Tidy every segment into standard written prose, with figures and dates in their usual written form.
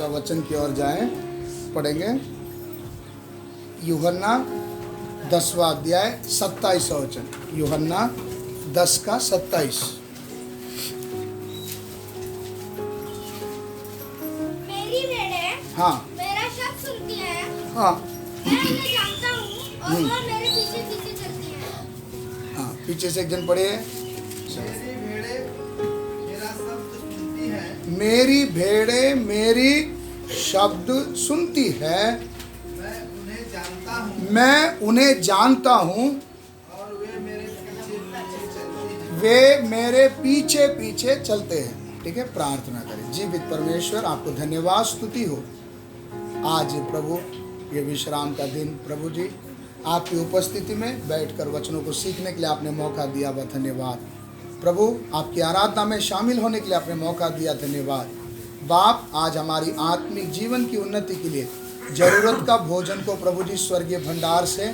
का वचन की ओर जाएं, पढ़ेंगे यूहन्ना 10वां अध्याय 27वां वचन। यूहन्ना 10 का 27। मेरी भेड़ें हाँ मेरा शब्द सुनती हैं, हाँ मैं उन्हें जानता हूँ और वह मेरे पीछे पीछे चलती हैं। हाँ, पीछे से एक जन पढ़े। मेरी भेड़ें मेरा शब्द सुनती हैं, मेरी भेड़ें मेरी शब्द सुनती है, मैं उन्हें जानता हूँ मैं उन्हें जानता हूँ, और वे मेरे पीछे पीछे चलती हैं। वे मेरे पीछे पीछे चलते हैं। ठीक है, प्रार्थना करें। जीवित परमेश्वर, आपको धन्यवाद स्तुति हो। आज प्रभु ये विश्राम का दिन, प्रभु जी आपकी उपस्थिति में बैठकर वचनों को सीखने के लिए आपने मौका दिया, वह धन्यवाद। प्रभु आपकी आराधना में शामिल होने के लिए आपने मौका दिया, धन्यवाद। बाप, आज हमारी आत्मिक जीवन की उन्नति के लिए जरूरत का भोजन को प्रभु जी स्वर्गीय भंडार से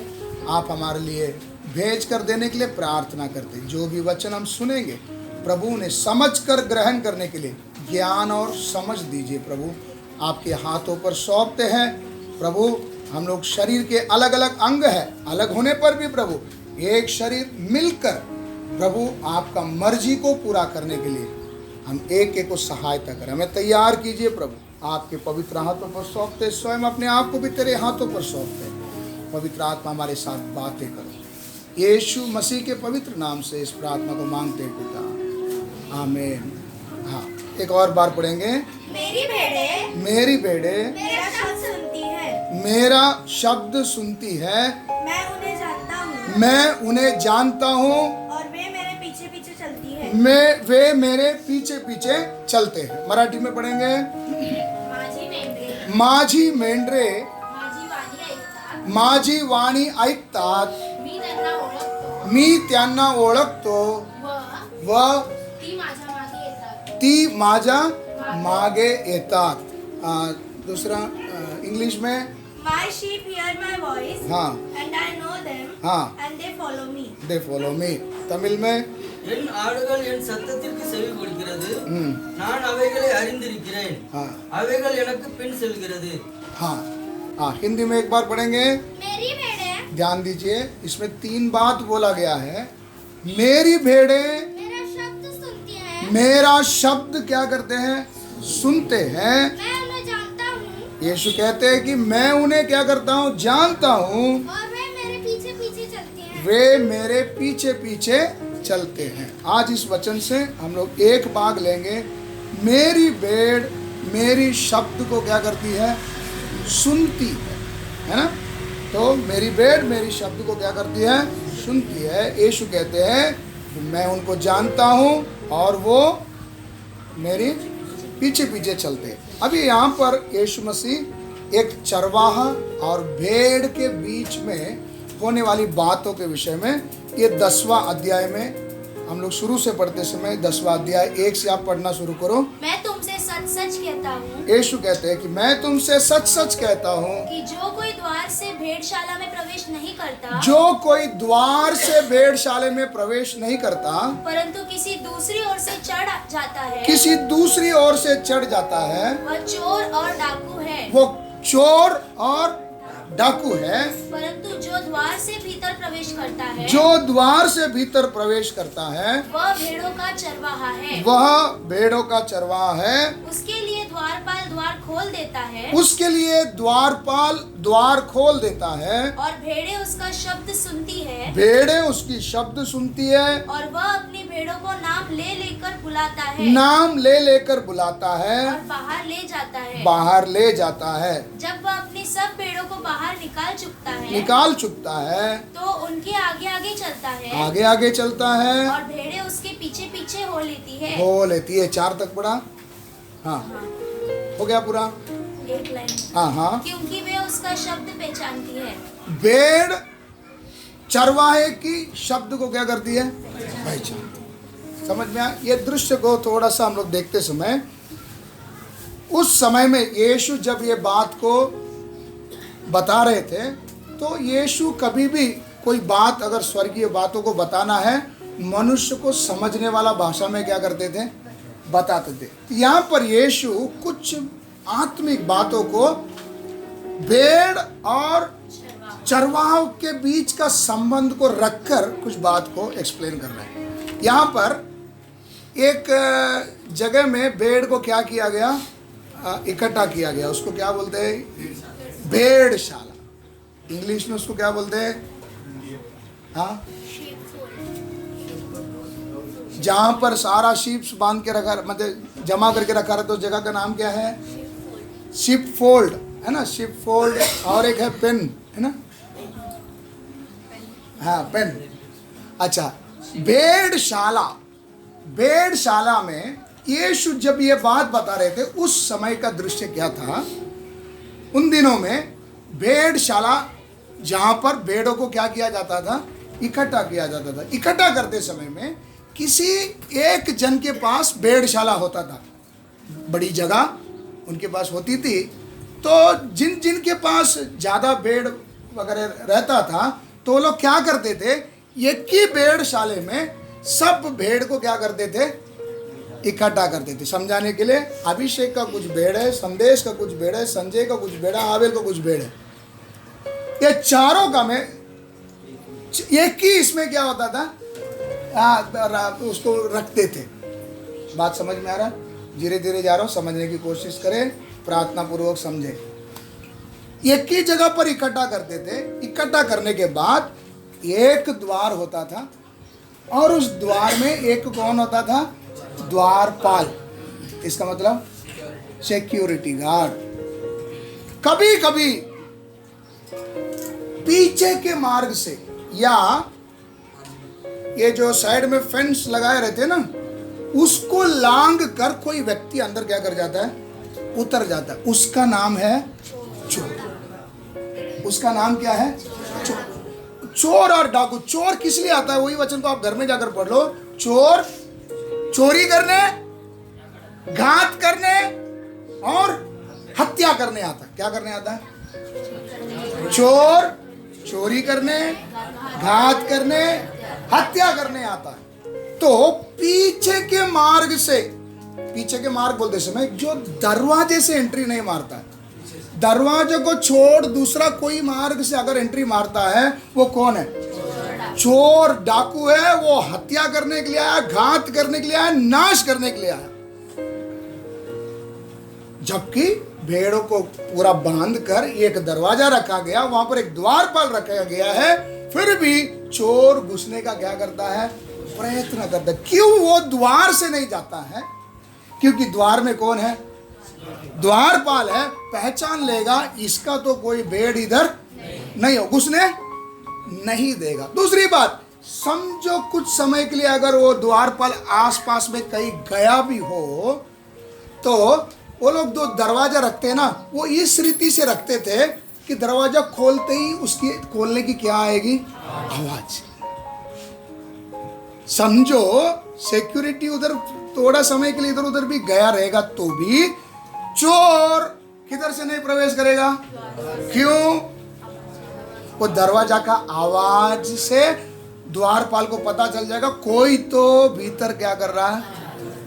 आप हमारे लिए भेज कर देने के लिए प्रार्थना करते। जो भी वचन हम सुनेंगे प्रभु, उन्हें समझ कर ग्रहण करने के लिए ज्ञान और समझ दीजिए। प्रभु आपके हाथों पर सौंपते हैं। प्रभु हम लोग शरीर के अलग अलग अंग हैं, अलग होने पर भी प्रभु एक शरीर मिलकर प्रभु आपका मर्जी को पूरा करने के लिए हम एक एक को सहायता करें। हमें तैयार कीजिए प्रभु, आपके पवित्र हाथों पर सौंपते, स्वयं अपने आप को भी तेरे हाथों पर सौंपते। पवित्र आत्मा हमारे साथ बातें करो। यीशु मसीह के पवित्र नाम से इस प्रार्थना को मांगते हैं पिता, आमीन। हाँ, एक और बार पढ़ेंगे। मेरी भेड़ें मेरी भेड़ें मेरा शब्द सुनती है, मेरा शब्द सुनती है, मैं उन्हें जानता हूँ मैं उन्हें जानता हूँ, और वे मेरे पीछे पीछे चलती है। वे मेरे पीछे पीछे चलते हैं। मराठी में पढ़ेंगे। माझी मेंढरे माझी मेंढरे माझी वाणी ऐकतात, माझी वाणी ऐकतात, मी त्यांना ओळखतो मी त्यांना ओळखतो, व व ती माझ्या मागे येतात। ती माझ्या मागे येतात। दूसरा इंग्लिश में My sheep hear my voice, हाँ and I know them, हाँ and they follow me. They follow me. Tamil में என் ஆடுகள் என் சத்தத்திற்கு செவி கொடுக்கிறது, हम्म, நான் அவைகளை அறிந்திருக்கிறேன், हाँ அவைகள் எனக்கு பின் செல்கிறது। हाँ हाँ, हिंदी में एक बार पढ़ेंगे। मेरी भेड़ें ध्यान दीजिए, इसमें 3 बात बोला गया है। मेरी भेड़ें मेरा शब्द सुनती हैं, मेरा शब्द क्या करते हैं? सुनते हैं। मैं उन्हें जानता हूँ यीशु कहते हैं कि मैं उन्हें क्या करता हूँ? जानता हूँ, और वे मेरे पीछे पीछे चलती हैं। वे मेरे पीछे पीछे चलते हैं। आज इस वचन से हम लोग एक भाग लेंगे। मेरी भेड़ मेरी शब्द को क्या करती है? सुनती है ना? तो मेरी भेड़ मेरी शब्द को क्या करती है? सुनती है। यीशु कहते हैं कि मैं उनको जानता हूँ और वो मेरी पीछे पीछे चलते हैं। अभी यहाँ पर यीशु मसीह एक चरवाहा और भेड़ के बीच में होने वाली बातों के विषय में, ये 10वां अध्याय में हम लोग शुरू से पढ़ते समय 10वां अध्याय 1 से आप पढ़ना शुरू करो। मैं तुमसे सच सच कहता हूँ यीशु कहते हैं कि मैं तुमसे सच सच कहता हूँ कि जो कोई द्वार से भेड़शाला में प्रवेश नहीं करता, जो कोई द्वार से भेड़शाले में प्रवेश नहीं करता, परंतु किसी दूसरी ओर से चढ़ जाता है, किसी दूसरी ओर से चढ़ जाता है, वह चोर और डाकू है। वो चोर और डाकू है। परंतु जो द्वार से भीतर प्रवेश करता है, जो द्वार से भीतर प्रवेश करता है, वह भेड़ों का चरवाहा है। वह भेड़ों का चरवाहा है। उसके लिए द्वारपाल द्वार खोल देता है, उसके लिए द्वारपाल द्वार खोल देता है, और भेड़ें उसका शब्द सुनती है, भेड़ें उसकी शब्द सुनती है, और वह अपनी भेड़ों को नाम ले लेकर बुलाता है, नाम ले लेकर बुलाता है, और बाहर ले जाता है। बाहर ले जाता है। जब वह अपनी सब भेड़ों को बाहर निकाल चुकता है, निकाल चुकता है, तो उनके आगे आगे चलता है, आगे आगे चलता है, और भेड़ें उसके पीछे पीछे हो लेती है। हो लेती है। 4 तक पढ़ा? हाँ, हो गया पूरा? एक लाइन, हाँ हाँ। क्योंकि वे उसका शब्द पहचानती है। भेड़ चरवाहे की शब्द को क्या करती है? पहचानती। समझ में आया? ये दृश्य को थोड़ा सा हम लोग देखते समय, उस समय में यीशु जब ये बात को बता रहे थे, तो यीशु कभी भी कोई बात अगर स्वर्गीय बातों को बताना है, मनुष्य को समझने वाला भाषा में क्या करते थे? बताते थे। यहाँ पर यीशु कुछ आत्मिक बातों को भेड़ और चरवाहों के बीच का संबंध को रखकर कुछ बात को एक्सप्लेन कर रहे हैं। यहाँ पर एक जगह में भेड़ को क्या किया गया, इकट्ठा किया गया, उसको क्या बोलते हैं, भेड़शाला। इंग्लिश में उसको क्या बोलते हैं, हाँ, जहाँ पर सारा शीप्स बांध के रखा, मतलब जमा करके रखा रहता, तो जगह का नाम क्या है, शिप फोल्ड, है ना, शिप फोल्ड। और एक है पेन, है ना, हाँ पेन। अच्छा, भेड़शाला, भेड़शाला में यीशु जब ये बात बता रहे थे, उस समय का दृश्य क्या था। उन दिनों में भेड़शाला, जहाँ पर भेड़ों को क्या किया जाता था, इकट्ठा किया जाता था। इकट्ठा करते समय में किसी एक जन के पास भेड़शाला होता था, बड़ी जगह उनके पास होती थी। तो जिन जिन के पास ज़्यादा भेड़ वगैरह रहता था, तो लोग क्या करते थे, एक ही भेड़शाले में सब भेड़ को क्या करते थे, इकट्ठा करते थे। समझाने के लिए, अभिषेक का कुछ भेड़ है, संदेश का कुछ भेड़ है, संजय का कुछ भेड़ है, आवेल का कुछ भेड़ है, ये चारों का में एक ही इसमें क्या होता था, उसको रखते थे। बात समझ में आ रहा है? धीरे धीरे जा रहा हूँ, समझने की कोशिश करें, प्रार्थना पूर्वक समझें। एक ही जगह पर इकट्ठा करते थे। इकट्ठा करने के बाद एक द्वार होता था, और उस द्वार में एक कौन होता था, द्वारपाल। इसका मतलब सिक्योरिटी गार्ड। कभी कभी पीछे के मार्ग से, या ये जो साइड में फेंस लगाए रहते ना, उसको लांग कर कोई व्यक्ति अंदर क्या कर जाता है, उतर जाता है। उसका नाम है चोर। उसका नाम क्या है, चोर। चोर और डाकू। चोर किस लिए आता है, वही वचन को आप घर में जाकर पढ़ लो। चोर चोरी करने, घात करने और हत्या करने आता है। क्या करने आता है, चोर चोरी करने, घात करने, हत्या करने आता है। तो पीछे के मार्ग से, पीछे के मार्ग बोलते समय जो दरवाजे से एंट्री नहीं मारता है, दरवाजे को छोड़ दूसरा कोई मार्ग से अगर एंट्री मारता है, वो कौन है, चोर, डाकू है। वो हत्या करने के लिए आया, घात करने के लिए आया, नाश करने के लिए आया। जबकि भेड़ों को पूरा बांध कर एक दरवाजा रखा गया, वहां पर एक द्वारपाल रखा गया है, फिर भी चोर घुसने का क्या करता है, प्रयत्न करता है। क्यों वो द्वार से नहीं जाता है, क्योंकि द्वार में कौन है, द्वारपाल है। पहचान लेगा इसका तो कोई भेड़ इधर नहीं हो, घुसने नहीं देगा। दूसरी बात, समझो कुछ समय के लिए अगर वो द्वारपाल आसपास में कहीं गया भी हो, तो वो लोग जो दरवाजा रखते हैं ना, वो इस रीति से रखते थे कि दरवाजा खोलते ही उसकी खोलने की क्या आएगी, आवाज। समझो सिक्योरिटी उधर थोड़ा समय के लिए इधर उधर भी गया रहेगा, तो भी चोर किधर से नहीं प्रवेश करेगा। क्यों, वो दरवाजा का आवाज से द्वारपाल को पता चल जाएगा कोई तो भीतर क्या कर रहा है,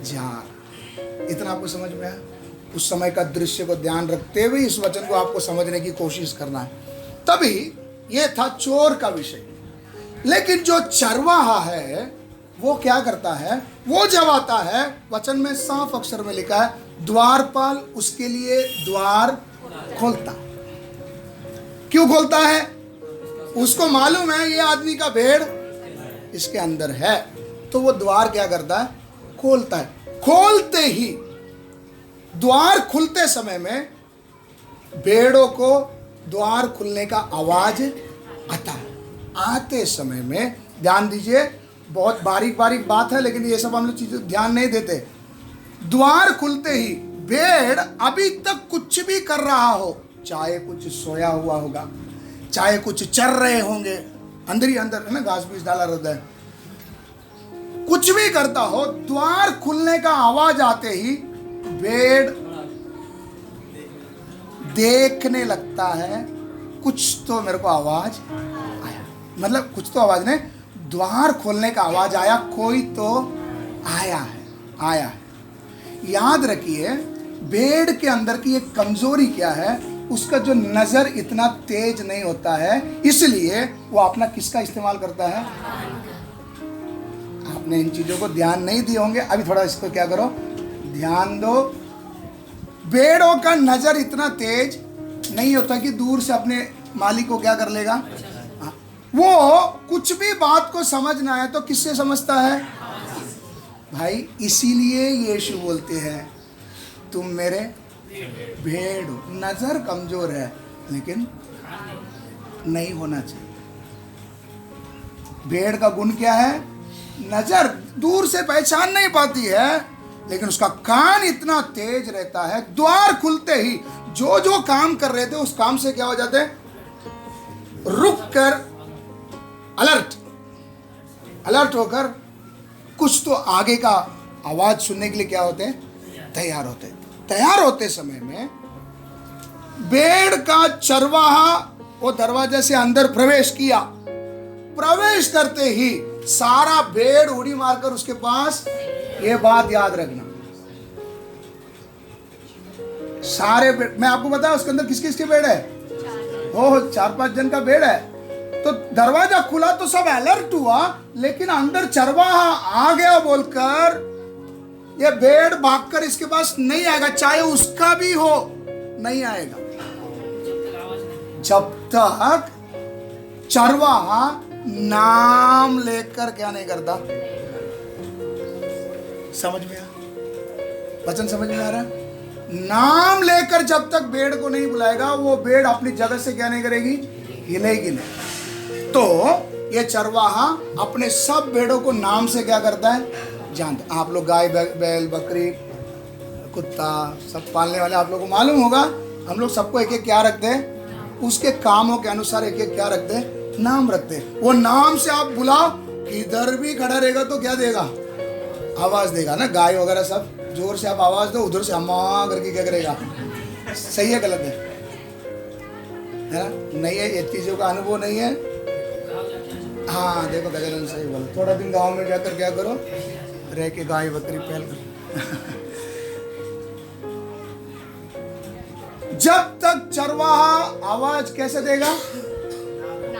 जा रहा। इतना आपको समझ में आया? उस समय का दृश्य को ध्यान रखते हुए इस वचन को आपको समझने की कोशिश करना है। तभी ये था चोर का विषय। लेकिन जो चरवाहा है वो क्या करता है, वो जब आता है, वचन में साफ अक्षर में लिखा है, द्वारपाल उसके लिए द्वार खोलता। क्यों खोलता है, उसको मालूम है ये आदमी का भेड़ इसके अंदर है, तो वो द्वार क्या करता है, खोलता है। खोलते ही, द्वार खुलते समय में भेड़ों को द्वार खुलने का आवाज आता है। आते समय में ध्यान दीजिए, बहुत बारीक बारीक बात है, लेकिन ये सब हम लोग चीजें ध्यान नहीं देते। द्वार खुलते ही भेड़ अभी तक कुछ भी कर रहा हो, चाहे कुछ सोया हुआ होगा, चाहे कुछ चर रहे होंगे, अंदर ही अंदर है ना, घास बीस डाला रहता है, कुछ भी करता हो, द्वार खुलने का आवाज आते ही भेड़ देखने लगता है कुछ तो मेरे को आवाज आया। मतलब कुछ तो आवाज नहीं, द्वार खोलने का आवाज आया, कोई तो आया है, आया है। याद रखिए, भेड़ के अंदर की एक कमजोरी क्या है, उसका जो नजर इतना तेज नहीं होता है, इसलिए वो अपना किसका इस्तेमाल करता है। आपने इन चीजों को ध्यान नहीं दिए होंगे, अभी थोड़ा इसको क्या करो, ध्यान दो। भेड़ों का नजर इतना तेज नहीं होता कि दूर से अपने मालिक को क्या कर लेगा। हाँ, वो कुछ भी बात को समझना है तो किससे समझता है भाई। इसीलिए यीशु बोलते हैं तुम मेरे भेड़ हो। नजर कमजोर है लेकिन नहीं होना चाहिए। भेड़ का गुण क्या है, नजर दूर से पहचान नहीं पाती है, लेकिन उसका कान इतना तेज रहता है, द्वार खुलते ही जो जो काम कर रहे थे उस काम से क्या हो जाते, रुक कर अलर्ट होकर कुछ तो आगे का आवाज सुनने के लिए क्या होते हैं, तैयार होते समय में भेड़ का चरवाहा वो दरवाजे से अंदर प्रवेश किया। प्रवेश करते ही सारा भेड़ उड़ी मारकर उसके पास, ये बात याद रखना, सारे भेड़, मैं आपको बताया उसके अंदर किस किस के भेड़ है, हो 4-5 जन का भेड़ है। तो दरवाजा खुला तो सब अलर्ट हुआ, लेकिन अंदर चरवाहा आ गया बोलकर ये भेड़ भागकर इसके पास नहीं आएगा, चाहे उसका भी हो, नहीं आएगा जब तक चरवाहा नाम लेकर क्या नहीं करता। समझ में आ, वचन समझ में आ रहा है। नाम लेकर जब तक भेड़ को नहीं बुलाएगा, वो भेड़ अपनी जगह से क्या नहीं करेगी, हिलेगी नहीं। तो ये चरवाहा अपने सब भेड़ों को नाम से क्या करता है, जानते। आप लोग गाय बैल बकरी कुत्ता सब पालने वाले, आप लोगों को मालूम होगा, हम लोग सबको एक एक क्या रखते हैं, उसके कामों के अनुसार एक एक क्या रखते हैं, नाम रखते हैं। वो नाम से आप बुलाओ, इधर भी खड़ा रहेगा तो क्या देगा, आवाज देगा ना। गाय वगैरह सब जोर से आप आवाज दो, उधर से अम्मा करके क्या करेगा। सही है गलत है ना, नहीं है, ये चीजों का अनुभव नहीं है। हाँ देखो गजानन सही बोलो, थोड़ा दिन गांव में जाकर क्या करो, रह के गाय बकरी पहल करो। जब तक चरवाहा आवाज कैसे देगा,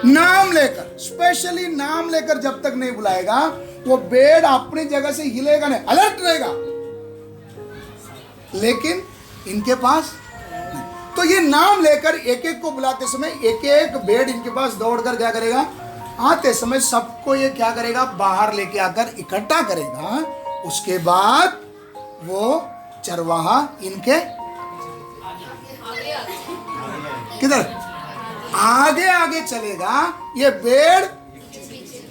नाम लेकर, स्पेशली नाम लेकर जब तक नहीं बुलाएगा, वो भेड़ अपनी जगह से हिलेगा नहीं, अलर्ट रहेगा, लेकिन इनके पास नहीं। तो ये नाम लेकर एक एक को बुलाते समय एक एक भेड़ इनके पास दौड़कर क्या करेगा, आते समय सबको ये क्या करेगा, बाहर लेके आकर इकट्ठा करेगा। उसके बाद वो चरवाहा इनके किधर आगे आगे चलेगा, ये भेड़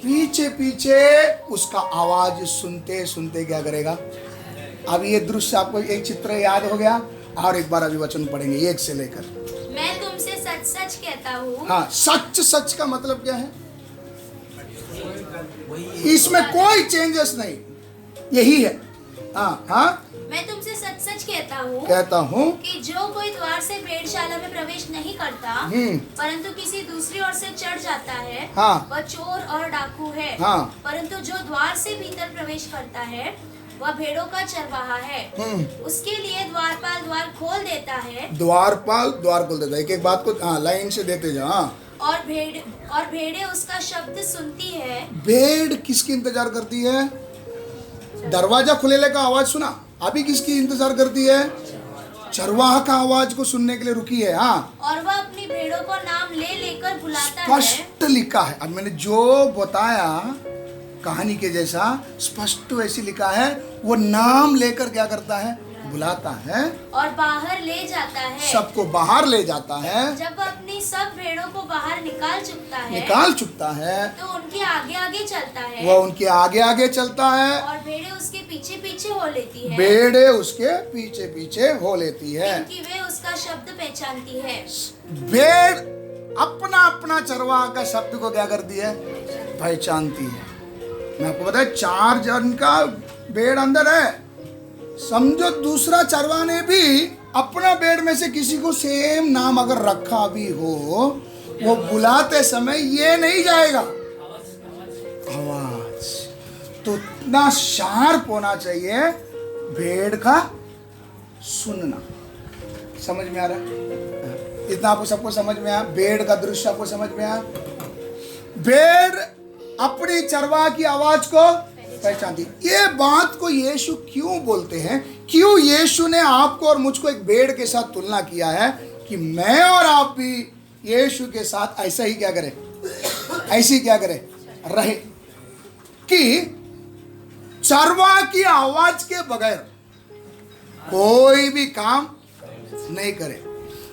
पीछे पीछे उसका आवाज सुनते सुनते क्या करेगा। अब ये दृश्य आपको एक चित्र याद हो गया, और एक बार अभी वचन पढ़ेंगे 1 से लेकर। मैं तुमसे सच सच कहता हूँ। हाँ, सच सच का मतलब क्या है, इसमें कोई चेंजेस नहीं, यही है। हाँ हाँ, मैं तुमसे सच सच कहता हूँ कि जो कोई द्वार से भेड़शाला में प्रवेश नहीं करता, परंतु किसी दूसरी ओर से चढ़ जाता है, हाँ, वह चोर और डाकू है। हाँ, परंतु जो द्वार से भीतर प्रवेश करता है वह भेड़ों का चरवाहा है। उसके लिए द्वारपाल द्वार खोल देता है। द्वारपाल द्वार खोल देता है। एक एक बात को हाँ लाइन से देते जाओ। हाँ। और भेड़ें उसका शब्द सुनती है। भेड़ किसकी इंतजार करती है, दरवाजा खुलेले का आवाज सुना, अभी किसकी इंतजार करती है, चरवाहा का आवाज को सुनने के लिए रुकी है। हाँ, और वह अपनी भेड़ों को नाम ले लेकर बुलाता है। स्पष्ट लिखा है, अब मैंने जो बताया कहानी के जैसा स्पष्ट वैसे लिखा है, वो नाम लेकर क्या करता है, बुलाता है और बाहर ले जाता है, सबको बाहर ले जाता है। जब वह अपनी सब भेड़ों को बाहर निकाल चुकता है तो उनके आगे आगे चलता है। वह उनके आगे आगे चलता है और भेड़ें उसके पीछे पीछे हो लेती है। भेड़ें उसके पीछे पीछे हो लेती है, क्योंकि वे उसका शब्द पहचानती है। भेड़ अपना अपना चरवाहा का शब्द को क्या करती है, पहचानती है। मैं आपको बताया 4 जन का भेड़ अंदर है, समझो दूसरा चरवाहा ने भी अपना भेड़ में से किसी को सेम नाम अगर रखा भी हो, वो बुलाते समय ये नहीं जाएगा आवाज। तो इतना शार्प होना चाहिए भेड़ का सुनना। समझ में आ रहा है? इतना आपको सबको समझ में आया? भेड़ का दृश्य आपको समझ में आया? भेड़ अपनी चरवाह की आवाज को पहचानती। ये बात को यीशु क्यों बोलते हैं? क्यों यीशु ने आपको और मुझको एक भेड़ के साथ तुलना किया है कि मैं और आप भी यीशु के साथ ऐसा ही क्या करें, ऐसी क्या करें, रहे, कि चरवाह की आवाज के बगैर कोई भी काम नहीं करे।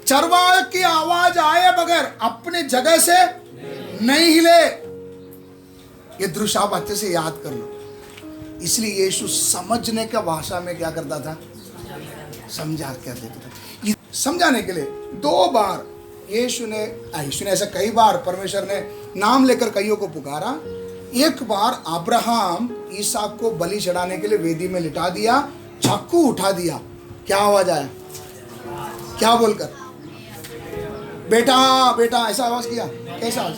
चरवाह की आवाज आए बगैर अपने जगह से नहीं हिले। ये दृश्य आप अच्छे से याद कर लो। इसलिए यीशु समझने का भाषा में क्या करता था, समझा क्या देता था। ये समझाने के लिए 2 बार यीशु ने ऐसा कई बार परमेश्वर ने नाम लेकर कईयों को पुकारा। एक बार अब्राहम इसहाक को बलि चढ़ाने के लिए वेदी में लिटा दिया, चाकू उठा दिया, क्या आवाज आया, क्या बोलकर, बेटा बेटा, ऐसा आवाज किया। कैसा आवाज?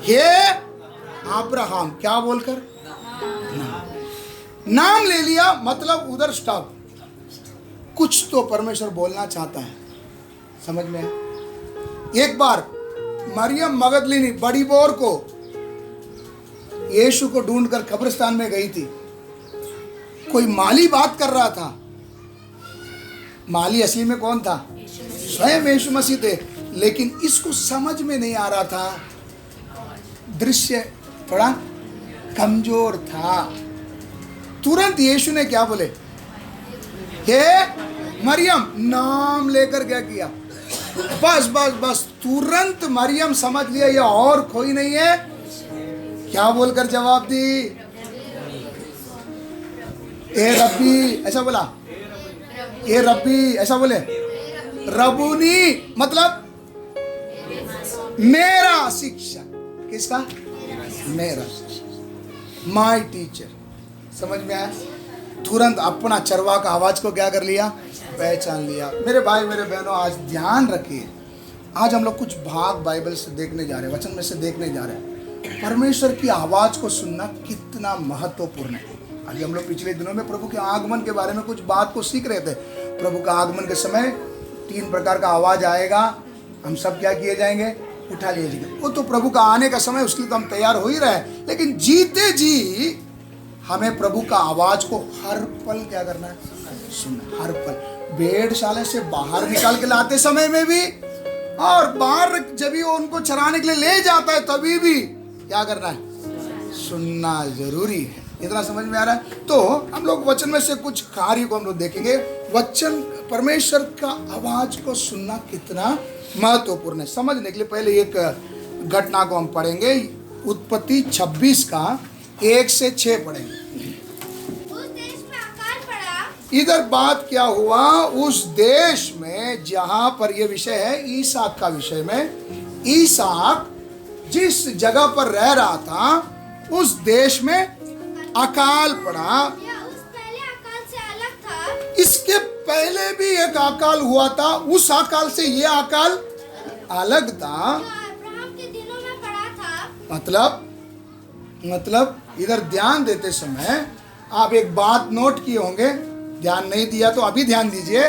हे अब्राहम, क्या बोलकर, नाम ले लिया, मतलब उधर स्टॉप। कुछ तो परमेश्वर बोलना चाहता है। समझ में है? एक बार मरियम मगदलिनी बड़ी बोर को यीशु को ढूंढकर कब्रिस्तान में गई थी। कोई माली बात कर रहा था। माली असली में कौन था? स्वयं यीशु मसीह थे। लेकिन इसको समझ में नहीं आ रहा था, दृश्य थोड़ा कमजोर था। तुरंत यीशु ने क्या बोले, हे मरियम, नाम लेकर क्या किया, बस बस बस, तुरंत मरियम समझ लिया ये और कोई नहीं है। क्या बोलकर जवाब दी, ए रब्बी, ऐसा बोला, ए रब्बी, ऐसा बोले, रबूनी, मतलब मेरा शिक्षक। किसका? मेरा शिक्षक, माय टीचर। समझ में आया? तुरंत अपना चरवाह का आवाज को क्या कर लिया, पहचान लिया। मेरे भाई मेरे बहनों, आज ध्यान रखिए, आज हम लोग कुछ भाग बाइबल से देखने जा रहे हैं, वचन में से देखने जा रहे हैं। परमेश्वर की आवाज को सुनना कितना महत्वपूर्ण है। अभी हम लोग पिछले दिनों में प्रभु के आगमन के बारे में कुछ बात को सीख रहे थे। प्रभु का आगमन के समय 3 प्रकार का आवाज आएगा, हम सब क्या किए जाएंगे, उठा लिए जाएंगे। वो तो प्रभु का आने का समय, उसके लिए तो हम तैयार हो ही रहे, लेकिन जीते जी हमें प्रभु का आवाज को हर पल क्या करना है, सुनना, हर पल। भेड़शाला से बाहर निकाल के लाते समय में भी, और बाहर जब भी वो उनको चराने के लिए ले जाता है तभी भी क्या करना है, सुनना जरूरी है। इतना समझ में आ रहा है? तो हम लोग वचन में से कुछ कार्य को हम लोग देखेंगे। वचन, परमेश्वर का आवाज को सुनना कितना महत्वपूर्ण है, समझने के लिए पहले एक घटना को हम पढ़ेंगे। उत्पत्ति 26 का 1 से 6 पढ़ेंगे। उस देश में अकाल पड़ा। इधर बात क्या हुआ, उस देश में जहां पर यह विषय है ईसाक का विषय में, ईसाक जिस जगह पर रह रहा था उस देश में अकाल पड़ा। यह उस पहले अकाल से अलग था। इसके पहले भी एक अकाल हुआ था, उस अकाल से यह अकाल अलग था। यह अब्राहम के दिनों में पड़ा था। मतलब इधर ध्यान देते समय आप एक बात नोट किए होंगे, ध्यान नहीं दिया तो अभी ध्यान दीजिए।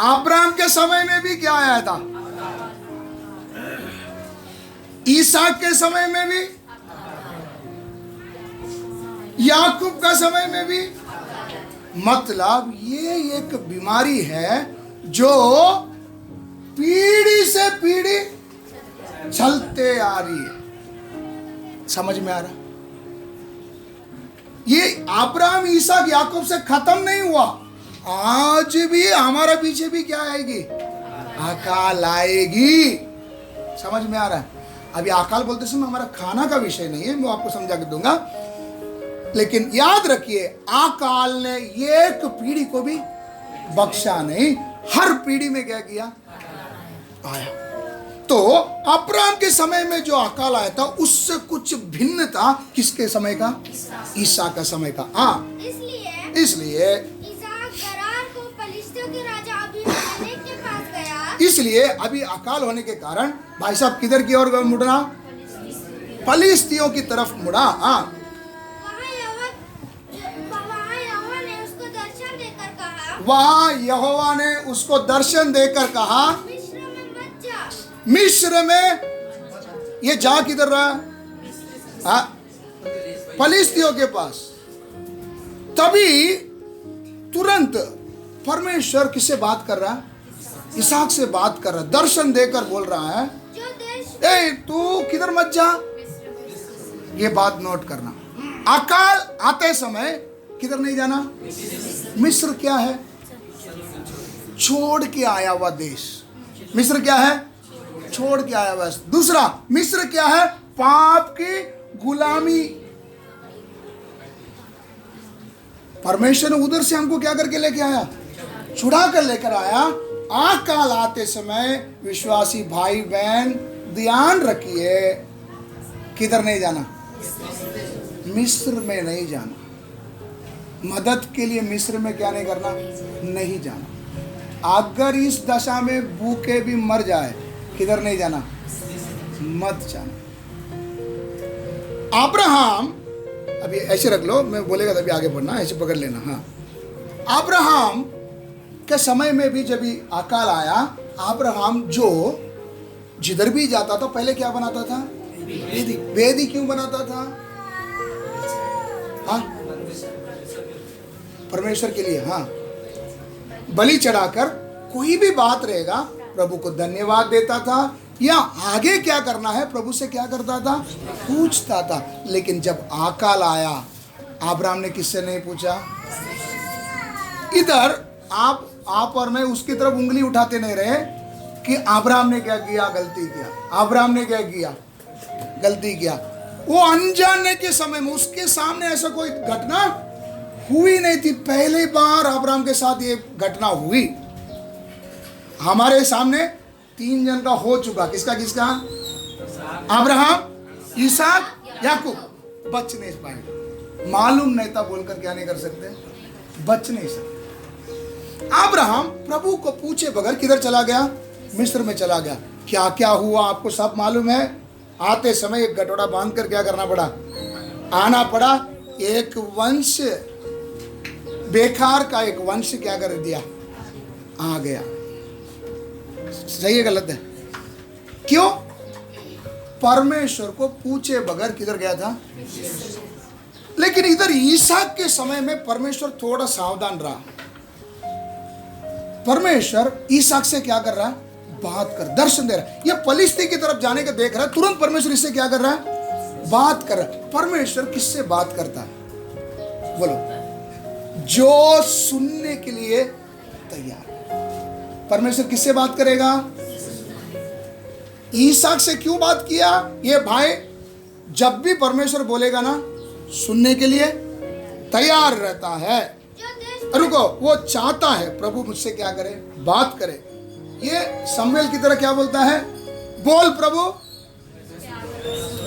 अब्राहम के समय में भी क्या आया था, ईसाक के समय में भी, याकूब का समय में भी। मतलब ये एक बीमारी है जो पीढ़ी से पीढ़ी चलते आ रही है। समझ में आ रहा? ये अब्राहम, ईसाक, याकूब से खत्म नहीं हुआ, आज भी हमारा पीछे भी क्या आएगी, अकाल आएगी। समझ में आ रहा है? अभी अकाल बोलते समय हमारा खाना का विषय नहीं है, मैं आपको समझा के दूंगा, लेकिन याद रखिए अकाल ने एक पीढ़ी को भी बख्शा नहीं, हर पीढ़ी में क्या किया, आया। तो अब्राहम के समय में जो अकाल आया था उससे कुछ भिन्न था। किसके समय का, ईसा का समय का। हाँ, इसलिए इसहाक गरार को फलिश्तियों के राजा अबीमेलेक के पास गया। इसलिए अभी अकाल होने के कारण भाई साहब किधर की ओर मुड़ना, फलिश्तियों की तरफ मुड़ा। हाँ, वहाँ यहोवा ने उसको दर्शन वहां यहोवा ने उसको दर्शन देकर कहा, मिस्र में मत जा। मिस्र में, ये जा किधर रहा? हाँ, फलिस्तियों के पास। तभी तुरंत परमेश्वर किससे बात कर रहा है? इसहाक से बात कर रहा है, दर्शन देकर बोल रहा है, जो देश ए तू किधर मत जा। ये बात नोट करना, अकाल आते समय किधर नहीं जाना? मिस्र क्या है? छोड़ के आया हुआ देश। मिस्र क्या है? छोड़ के आया हुआ। दूसरा, मिस्र क्या है? पाप की गुलामी। परमेश्वर ने उधर से हमको क्या करके लेके आया? छुड़ा कर लेकर आया। अकाल आते समय विश्वासी भाई बहन ध्यान रखिए, किधर नहीं जाना? मिस्र में नहीं जाना। मदद के लिए मिस्र में क्या नहीं करना? नहीं जाना। अगर इस दशा में भूखे भी मर जाए, किधर नहीं जाना? मत जाना। अब्राहम, अभी ऐसे रख लो, मैं बोलेगा तभी आगे बढ़ना, ऐसे पकड़ लेना। हाँ, अब्राहम के समय में भी जब अकाल आया, अब्राहम जो जिधर भी जाता था पहले क्या बनाता था? वेदी। वेदी क्यों बनाता था? हाँ, परमेश्वर के लिए। हाँ, बलि चढ़ाकर कोई भी बात रहेगा प्रभु को धन्यवाद देता था, या आगे क्या करना है प्रभु से क्या करता था? पूछता था। लेकिन जब अकाल आया, अब्राहम ने किससे नहीं पूछा? इधर आप और मैं उसकी तरफ उंगली उठाते नहीं रहे कि अब्राहम ने क्या किया, गलती किया, अब्राहम ने क्या किया, गलती किया। वो अनजाने के समय में उसके सामने ऐसा कोई घटना हुई नहीं थी। पहली बार अब्राहम के साथ ये घटना हुई। हमारे सामने 3 जन का हो चुका। किसका किसका? अब्राहम, इसहाक, याकूब। बच नहीं पाए। मालूम नहीं था बोलकर क्या नहीं कर सकते? बच नहीं सकते। अब्राहम प्रभु को पूछे बगैर किधर चला गया? मिस्र में चला गया। क्या क्या हुआ आपको सब मालूम है। आते समय एक गटोड़ा बांधकर क्या करना पड़ा? आना पड़ा। एक वंश, बेकार का एक वंश क्या कर दिया? आ गया। सही है गलत है? क्यों? परमेश्वर को पूछे बगैर किधर गया था? लेकिन इधर इसहाक के समय में परमेश्वर थोड़ा सावधान रहा। परमेश्वर इसहाक से क्या कर रहा है? बात कर, दर्शन दे रहा है। ये फलिस्ती की तरफ जाने का देख रहा है, तुरंत परमेश्वर इससे क्या कर रहा है? बात कर रहा है। परमेश्वर किससे बात करता है? बोलो। जो सुनने के लिए तैयार। परमेश्वर किससे बात करेगा? इसहाक से क्यों बात किया? ये भाई जब भी परमेश्वर बोलेगा ना, सुनने के लिए तैयार रहता है। रुको, वो चाहता है प्रभु मुझसे क्या करे? बात करे। ये शमूएल की तरह क्या बोलता है? बोल प्रभु,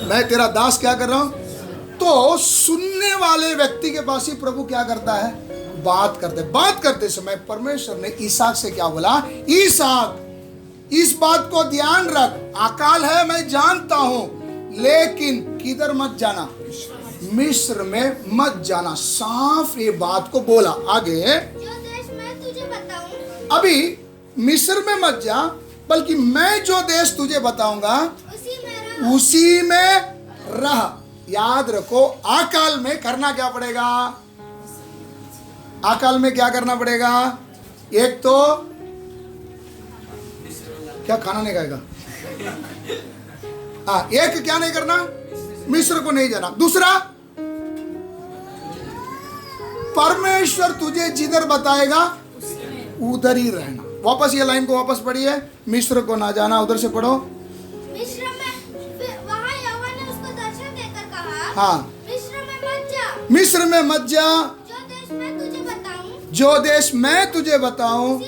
मैं तेरा दास क्या कर रहा हूं। तो सुनने वाले व्यक्ति के पास ही प्रभु क्या करता है? बात करते। बात करते समय परमेश्वर ने इसहाक से क्या बोला? इसहाक, इस बात को ध्यान रख, अकाल है मैं जानता हूं, लेकिन किधर मत जाना? मिस्र में मत जाना। साफ ये बात को बोला। आगे, जो देश मैं तुझे बताऊं, अभी मिस्र में मत जा, बल्कि मैं जो देश तुझे बताऊंगा उसी में रह। याद रखो, अकाल में करना क्या पड़ेगा? अकाल में क्या करना पड़ेगा? एक तो क्या खाना नहीं खाएगा? हाँ, एक क्या नहीं करना? मिस्र को नहीं जाना। दूसरा, परमेश्वर तुझे जिधर बताएगा उधर ही रहना। वापस ये लाइन को वापस पढ़िए। मिस्र को ना जाना, उधर से पढ़ो। मिस्र में, वहाँ यहोवा ने उसको दर्शन देकर कहा, हाँ, मिस्र में मत जा। मिस्र में मत जा। जो देश मैं तुझे बताऊं, जो देश मैं तुझे बताऊं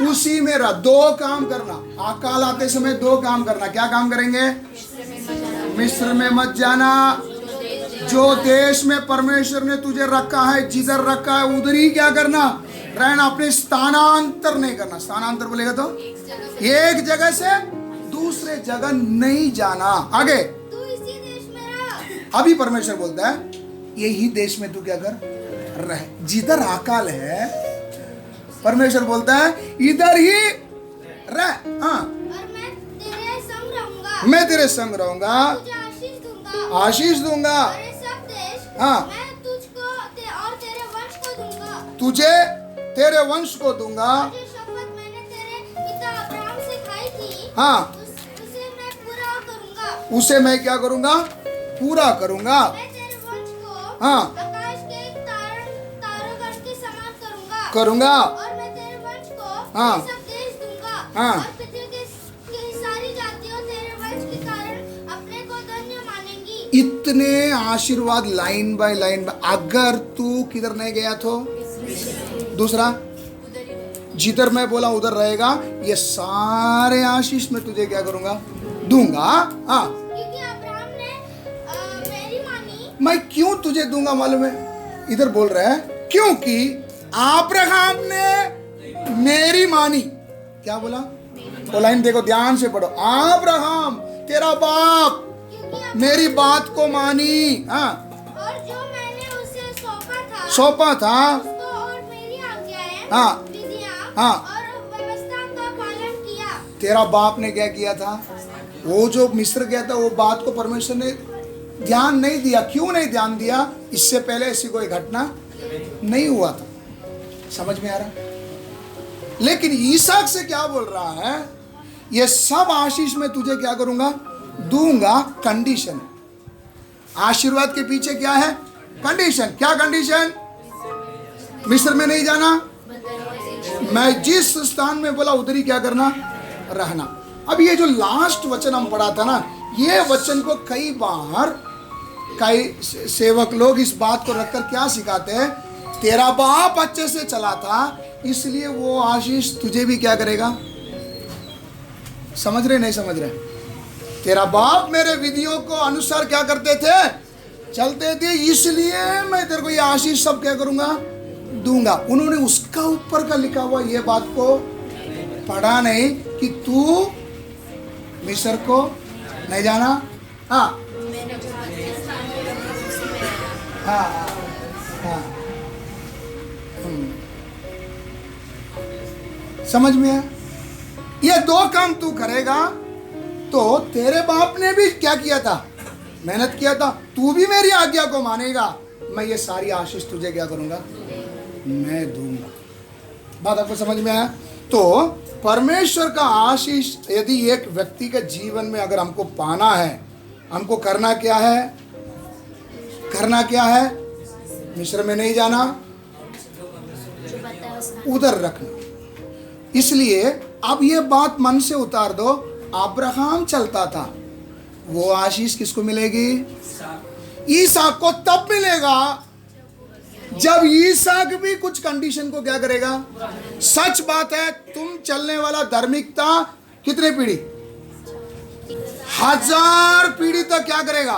उसी में रह। 2 काम करना। अकाल आते समय 2 काम करना। क्या काम करेंगे? मिस्र में मत जाना। जो देश में परमेश्वर ने तुझे रखा है, जिधर रखा है उधर ही क्या करना? रहना। अपने स्थानांतर नहीं करना। स्थानांतर बोलेगा तो एक जगह से दूसरे जगह नहीं जाना। आगे, तू इसी देश में रह। अभी परमेश्वर बोलता है यही देश में तू क्या कर? रह। जिधर अकाल है परमेश्वर बोलता है इधर ही रह, हाँ, और मैं तेरे संग रहूंगा, मैं तेरे संग रहूंगा, तुझे आशीष दूंगा, आशीष दूंगा, और ये सब देश हाँ, मैं तुझको और तेरे वंश को दूंगा, तुझे तेरे वंश को दूंगा, जो शपथ मैंने तेरे पिता अब्राहम से खाई थी, हाँ, उसे मैं पूरा करूंगा। उसे मैं क्या करूंगा? पूरा करूंगा। मैं तेरे वंश को हाँ, आकाश के तारोगण के समान करूंगा, और मैं तेरे वंश को हाँ, ये सब देश दूंगा, हाँ, और पृथ्वी की सारी जातियां तेरे वंश के कारण अपने को धन्य मानेंगी। इतने आशीर्वाद लाइन बाय लाइन। अगर तू किधर नहीं गया तो दूसरा जिधर मैं बोला उधर रहेगा, ये सारे आशीष मैं तुझे क्या करूंगा? दूंगा। हाँ, क्योंकि अब्राहम ने मेरी मानी। मैं क्यों तुझे दूंगा मालूम है? इधर बोल रहा है क्योंकि अब्राहम ने मेरी मानी। क्या बोला? वो लाइन देखो, ध्यान से पढ़ो। अब्राहम तेरा बाप क्योंकि मेरी बात को मानी, हाँ, और जो मैंने उसे सौंपा था, उसको और मेरी आज्ञाएं, हाँ, विधियां, हाँ, और व्यवस्था का पालन किया। तेरा बाप ने क्या किया था? वो जो मिस्र गया था, वो बात को परमेश्वर ने ध्यान नहीं दिया। क्यों नहीं ध्यान दिया? इससे पहले ऐसी कोई घटना नहीं हुआ था। समझ में आ रहा? लेकिन ईसाक से क्या बोल रहा है? ये सब आशीष मैं तुझे क्या करूंगा? दूंगा। कंडीशन है। आशीर्वाद के पीछे क्या है? कंडीशन। क्या कंडीशन? मिस्र में नहीं जाना, मैं जिस स्थान में बोला उधर ही क्या करना? रहना। अब ये जो लास्ट वचन हम पढ़ा था ना, ये वचन को कई बार कई सेवक लोग इस बात को रखकर क्या सिखाते हैं? तेरा बाप अच्छे से चला था, इसलिए वो आशीष तुझे भी क्या करेगा? समझ रहे नहीं समझ रहे? तेरा बाप मेरे विधियों को अनुसार क्या करते थे? चलते थे, इसलिए मैं तेरे को ये आशीष सब क्या करूंगा? दूंगा। उन्होंने उसका ऊपर का लिखा हुआ ये बात को पढ़ा नहीं कि तू मिस्र को नहीं जाना। हाँ, हाँ, हाँ, समझ में है? ये दो काम तू करेगा तो तेरे बाप ने भी क्या किया था? मेहनत किया था। तू भी मेरी आज्ञा को मानेगा, मैं ये सारी आशीष तुझे क्या करूंगा? मैं दूंगा। बात आपको समझ में आया? तो परमेश्वर का आशीष यदि एक व्यक्ति के जीवन में अगर हमको पाना है, हमको करना क्या है? करना क्या है? मिस्र में नहीं जाना, उधर रखना। इसलिए अब ये बात मन से उतार दो। अब्राहम चलता था, वो आशीष किसको मिलेगी? ईसाक को तब मिलेगा जब ईसाक भी कुछ कंडीशन को क्या करेगा? सच बात है, तुम चलने वाला धार्मिकता कितने पीढ़ी? 1000 पीढ़ी तक क्या करेगा?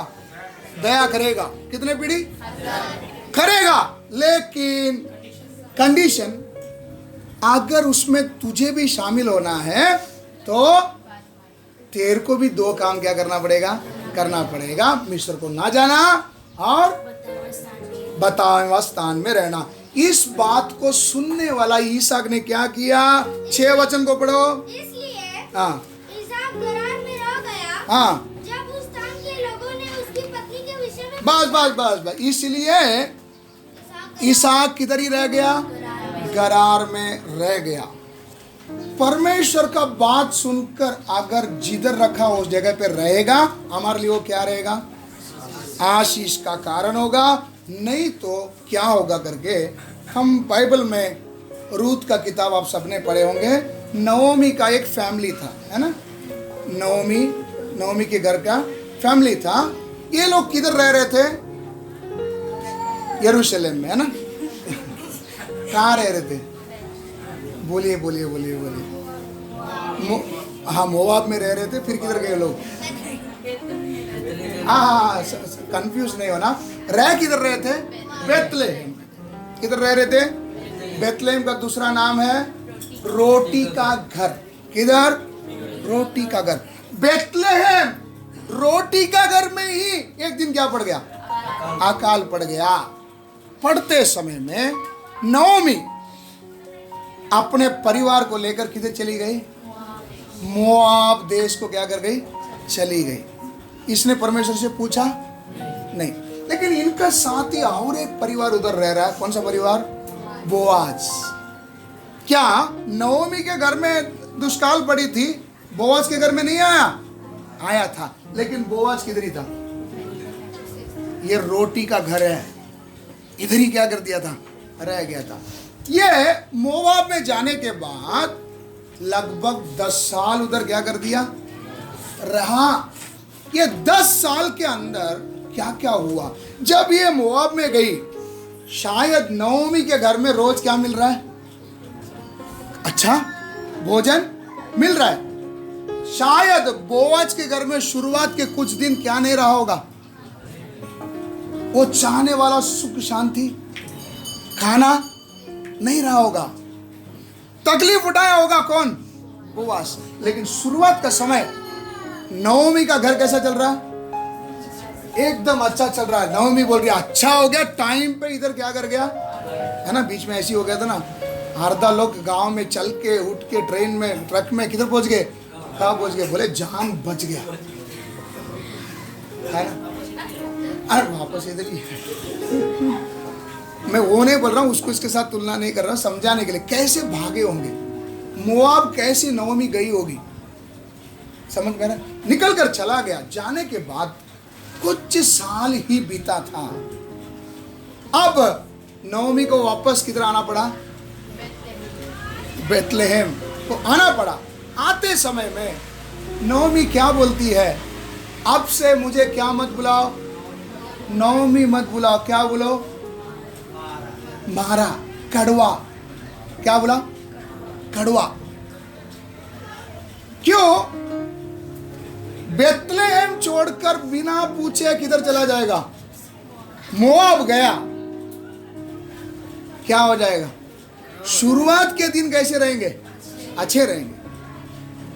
दया करेगा। कितने पीढ़ी? करेगा। लेकिन कंडीशन, अगर उसमें तुझे भी शामिल होना है तो तेरे को भी दो काम क्या करना पड़ेगा? करना पड़ेगा। मिस्र को ना जाना और बताए हुआ स्थान में रहना। इस बात को सुनने वाला ईसाक ने क्या किया? 6 वचन को पढ़ो। इसलिए हाँ, इसहाक गरार में रह गया। हाँ, जब उस स्थान के लोगों ने उसकी पत्नी के विषय में बस। इसलिए इसहाक किधर ही रह गया? गरार में रह गया। परमेश्वर का बात सुनकर अगर जिधर रखा उस जगह पे रहेगा, हमारे लिए वो क्या रहेगा? आशीष का कारण होगा। नहीं तो क्या होगा करके हम बाइबल में रूत का किताब आप सबने पढ़े होंगे। नओमी का एक फैमिली था, है ना? नओमी के घर का फैमिली था। ये लोग किधर रह रहे थे? यरूशलेम में, है ना? कहाँ रह रहे थे? बोलिए। हाँ, मोवाब में रह रहे थे। फिर किधर गए लोग? हाँ, कंफ्यूज नहीं होना। रह किधर रहे थे? बेथलेहम। किधर रह रहे थे? बेथलेहम का दूसरा नाम है रोटी का घर। किधर? रोटी का घर। बेथलेहम रोटी का घर में ही एक दिन क्या पड़ गया? अकाल पड़ गया। पढ़ते समय में नओमी अपने परिवार को लेकर किधर चली गई? मोआब देश को क्या कर गई? चली गई। इसने परमेश्वर से पूछा नहीं। लेकिन इनका साथ ही और एक परिवार उधर रह रहा है। कौन सा परिवार? बोआज। क्या नओमी के घर में दुष्काल पड़ी थी? बोआज के घर में नहीं आया? आया था, लेकिन बोआज किधर ही था? ये रोटी का घर है, इधर ही क्या कर दिया था? रह गया था। ये मोआब में जाने के बाद लगभग 10 साल उधर क्या कर दिया? रहा। ये 10 साल के अंदर क्या क्या हुआ? जब ये मोआब में गई, शायद नओमी के घर में रोज क्या मिल रहा है? अच्छा भोजन मिल रहा है। शायद बोआज के घर में शुरुआत के कुछ दिन क्या नहीं रहा होगा? वो चाहने वाला सुख शांति खाना नहीं रहा होगा। तकलीफ उठाया होगा कौन? बोआज। लेकिन शुरुआत का समय नओमी का घर कैसा चल रहा है? एकदम अच्छा चल रहा है। नओमी बोल रही है अच्छा हो गया, टाइम पे इधर क्या कर गया है ना। बीच में ऐसी हो गया था ना, आधा लोग गांव में चल के उठ के ट्रेन में ट्रक में किधर पहुंच गए? कहाँ पहुंच गए? बोले जान बच गया है ना। अरे वापस इधर ही। मैं वो नहीं बोल रहा हूँ, उसको इसके साथ तुलना नहीं कर रहा, समझाने के लिए कैसे भागे होंगे मोआब, कैसे नओमी गई होगी। समझ में ना? निकल कर चला गया। जाने के बाद कुछ साल ही बीता था। अब नओमी को वापस किधर आना पड़ा? बेथलेहेम को आना पड़ा। आते समय में नओमी क्या बोलती है? अब से मुझे क्या मत बुलाओ, नओमी मत बुलाओ। क्या बोलो? मारा, कड़वा। क्या बोला? कड़वा। क्यों? बेथलेहेम छोड़कर बिना पूछे किधर चला जाएगा? मोआब गया। क्या हो जाएगा? शुरुआत के दिन कैसे रहेंगे? अच्छे रहेंगे।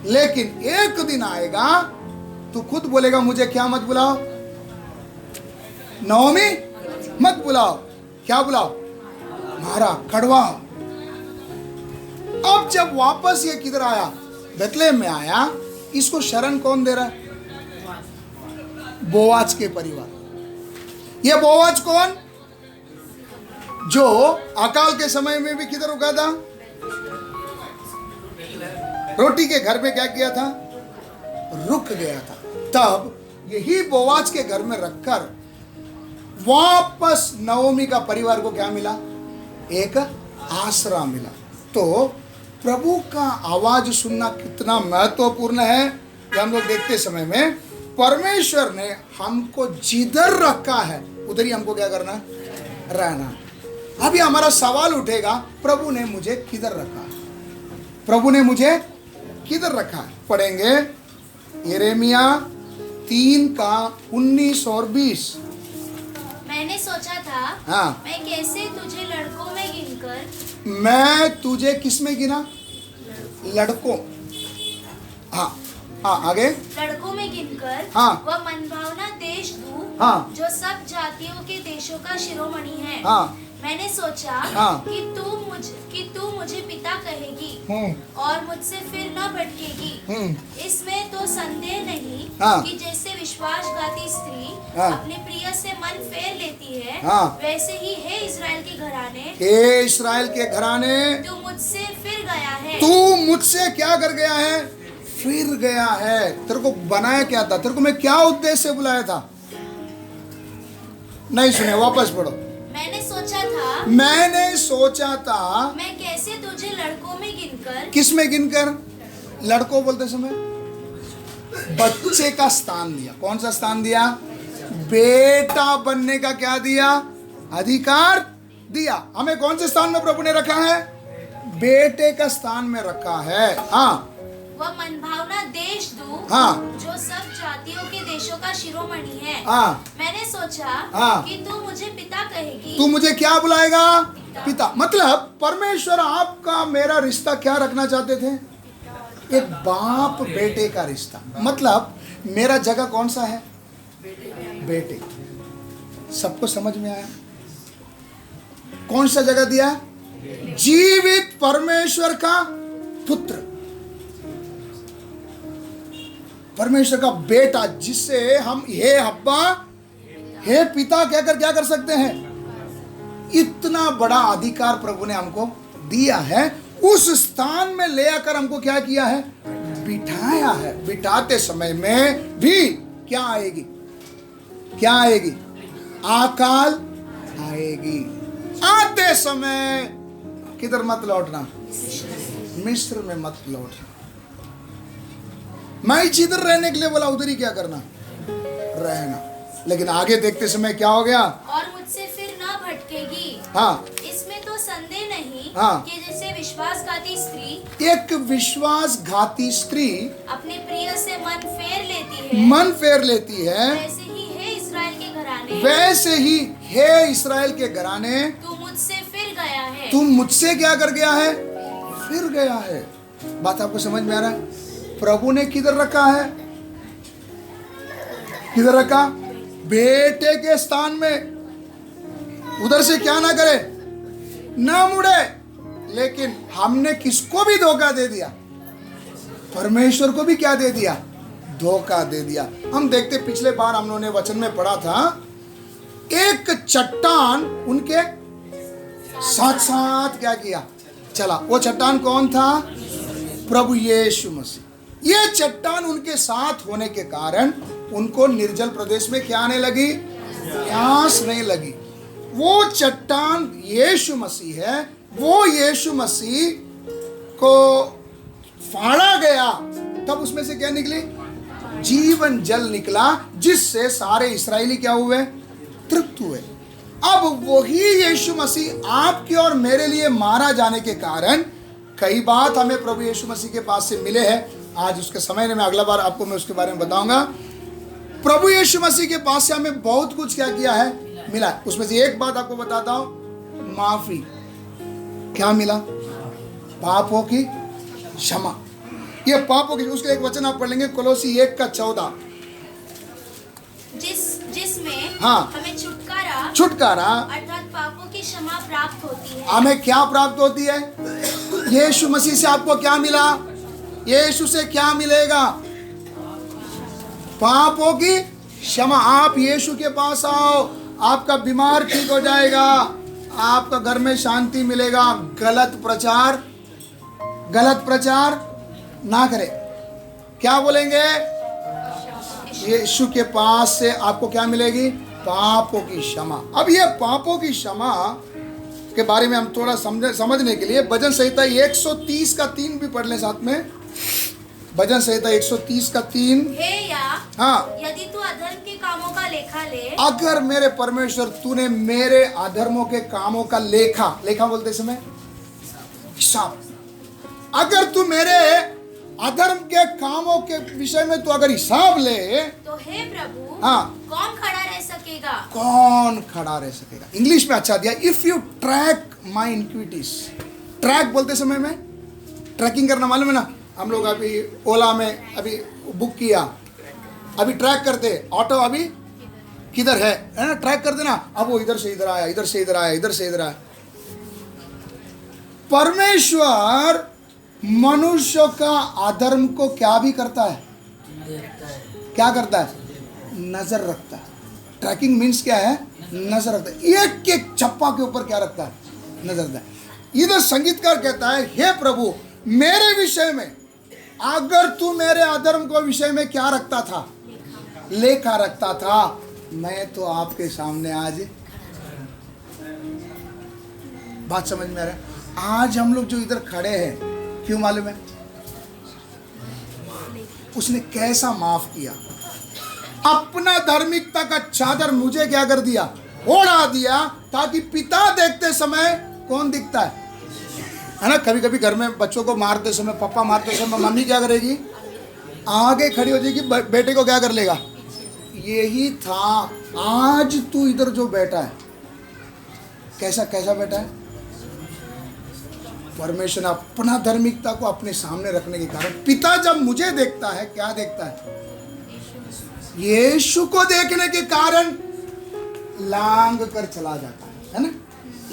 लेकिन एक दिन आएगा तो खुद बोलेगा मुझे क्या मत बुलाओ, नओमी मत बुलाओ। क्या बुलाओ? मारा, कड़वा। अब जब वापस ये किधर आया? बेथलेहेम में आया। इसको शरण कौन दे रहा है? बोआज के परिवार। ये बोआज कौन? जो अकाल के समय में भी किधर रुका था? रोटी के घर में क्या किया था? रुक गया था। तब यही बोआज के घर में रखकर वापस नओमी का परिवार को क्या मिला? एक आसरा मिला। तो प्रभु का आवाज सुनना कितना महत्वपूर्ण है। कि हम लोग देखते समय में परमेश्वर ने हमको जिधर रखा है उधर ही हमको क्या करना? रहना। अभी हमारा सवाल उठेगा, प्रभु ने मुझे किधर रखा है? प्रभु ने मुझे किधर रखा है? पढ़ेंगे यिर्मयाह 3:19 और 20। मैंने सोचा था हाँ। मैं कैसे तुझे लड़कों में गिनकर। मैं तुझे किस में गिना? लड़कों। हाँ हाँ, आगे। लड़कों में गिनकर हाँ। वह मनभावना देश दूं हाँ। जो सब जातियों के देशों का शिरोमणि है। हाँ। मैंने सोचा हाँ। कि तू मुझे पिता कहेगी और मुझसे फिर न भटकेगी। इसमें तो संदेह नहीं हाँ। कि जैसे विश्वासघाती स्त्री हाँ। अपने प्रिय से मन फेर लेती है, हाँ। वैसे ही हे इस्राएल के घराने, हे इस्राएल के घराने, तू मुझसे फिर गया है। तू मुझसे क्या कर गया है? फिर गया है। तेरे को बनाया क्या था? तेरे को मैं क्या उद्देश्य से बुलाया था? नहीं सुने, वापस पढ़ो। मैंने सोचा था मैं कैसे तुझे लड़कों में गिनकर। किस में गिनकर? लड़कों बोलते समय बच्चे का स्थान दिया। कौन सा स्थान दिया? बेटा बनने का क्या दिया? अधिकार दिया। हमें कौन से स्थान में प्रभु ने रखा है? बेटे का स्थान में रखा है। हाँ। वह मनभावना देश दूं हाँ। जो सब जातियों के देशों का शिरोमणि है। हाँ। मैंने सोचा हाँ। कि तू मुझे पिता कहेगी। तू मुझे क्या बुलाएगा? पिता। मतलब परमेश्वर आपका मेरा रिश्ता क्या रखना चाहते थे? एक बाप बेटे का रिश्ता। मतलब मेरा जगह कौन सा है? बेटे। सबको समझ में आया? कौन सा जगह दिया? जीवित परमेश्वर का पुत्र, परमेश्वर का बेटा, जिससे हम हे अब्बा हे पिता कहकर क्या कर सकते हैं। इतना बड़ा अधिकार प्रभु ने हमको दिया है। उस स्थान में ले आकर हमको क्या किया है, बिठाया है। बिठाते समय में भी क्या आएगी, क्या आएगी, अकाल आएगी। आते समय किधर मत लौटना, मिस्र में मत लौटना। मैं जिधर रहने के लिए बोला उधर ही क्या करना, रहना। लेकिन आगे देखते समय क्या हो गया, और मुझसे फिर ना भटकेगी। हाँ, इसमें तो संदेह नहीं हाँ। कि जैसे विश्वासघाती स्त्री एक विश्वासघाती स्त्री अपने प्रिय से मन फेर लेती है, मन फेर लेती है, वैसे ही है इस्राएल के घराने, वैसे ही हे इस्राएल के घराने, तू मुझसे फिर गया है। तुम मुझसे क्या कर गया है, फिर गया है। बात आपको समझ में आ रहा है। प्रभु ने किधर रखा है, किधर रखा, बेटे के स्थान में। उधर से क्या ना करे, ना मुड़े। लेकिन हमने किसको भी धोखा दे दिया, परमेश्वर को भी क्या दे दिया, धोखा दे दिया। हम देखते पिछले बार हम लोगों ने वचन में पढ़ा था, एक चट्टान उनके साथ साथ क्या किया, चला। वो चट्टान कौन था, प्रभु यीशु मसीह। ये चट्टान उनके साथ होने के कारण उनको निर्जल प्रदेश में क्या आने लगी, प्यास नहीं लगी। वो चट्टान यीशु मसीह है। वो यीशु मसीह को फाड़ा गया, तब उसमें से क्या निकली, जीवन जल निकला, जिससे सारे इस्राएली क्या हुए, तृप्त हुए। अब वही यीशु मसीह आपके और मेरे लिए मारा जाने के कारण कई बात हमें प्रभु यीशु मसीह के पास से मिले हैं। आज उसके समय में अगला बार आपको मैं उसके बारे में बताऊंगा। प्रभु यीशु मसीह के पास से हमें बहुत कुछ क्या किया है, मिला। उसमें से एक बात आपको बताता हूं, माफी। क्या मिला, पापों की क्षमा। ये पापों की, उसके एक वचन आप पढ़ लेंगे, कोलोसी 1:14, जिसमें हाँ, हमें छुटकारा छुटकारा अर्थात पापों की क्षमा प्राप्त होती है। हमें क्या प्राप्त होती है, यीशु मसीह से आपको क्या मिला, यीशु से क्या मिलेगा, पापों की क्षमा। आप यीशु के पास आओ, आपका बीमार ठीक हो जाएगा, आपका घर में शांति मिलेगा। गलत प्रचार ना करें। क्या बोलेंगे, यीशु के पास से आपको क्या मिलेगी, पापों की क्षमा। अब ये पापों की क्षमा के बारे में हम थोड़ा समझने के लिए भजन संहिता 130:3 भी पढ़ लें साथ में। भजन संहिता 130:3। हे या हाँ, यदि तू अधर्म के कामों का लेखा ले, अगर मेरे परमेश्वर तूने मेरे अधर्मों के कामों का लेखा बोलते समय हिसाब, अगर तू मेरे अधर्म के कामों के विषय में तू अगर हिसाब ले, तो हे प्रभु, हाँ, कौन खड़ा रह सकेगा, कौन खड़ा रह सकेगा। इंग्लिश में अच्छा दिया, if you track my inequities. Track बोलते समय में ट्रैकिंग करना मालूम है ना, हम लोग अभी ओला में अभी बुक किया, अभी ट्रैक करते, ऑटो अभी किधर है ना, ट्रैक करते ना, अब वो इधर से इधर आया, इधर से इधर आया, इधर से इधर आया। परमेश्वर मनुष्य का अधर्म को क्या भी करता है, क्या करता है, नजर रखता है। ट्रैकिंग मीन्स क्या है, नजर रखता है। एक एक चप्पा के ऊपर क्या रखता है, नजर रखता है। इधर संगीतकार कहता है, हे प्रभु मेरे विषय में अगर तू मेरे अधर्म को विषय में क्या रखता था, लेखा रखता था, मैं तो आपके सामने आज, बात समझ में आ रहा है। आज हम लोग जो इधर खड़े हैं, क्यों मालूम है, उसने कैसा माफ किया। अपना धार्मिकता का चादर मुझे क्या कर दिया, ओढ़ा दिया, ताकि पिता देखते समय कौन दिखता है ना। कभी कभी घर में बच्चों को मारते समय, पापा मारते समय मम्मी क्या करेगी, आगे खड़ी हो जाएगी, बेटे को क्या कर लेगा। यही था आज तू इधर जो बैठा है, कैसा कैसा बैठा है। परमेश्वर ने अपना धार्मिकता को अपने सामने रखने के कारण पिता जब मुझे देखता है, क्या देखता है, यीशु को देखने के कारण लांग कर चला जाता है ना।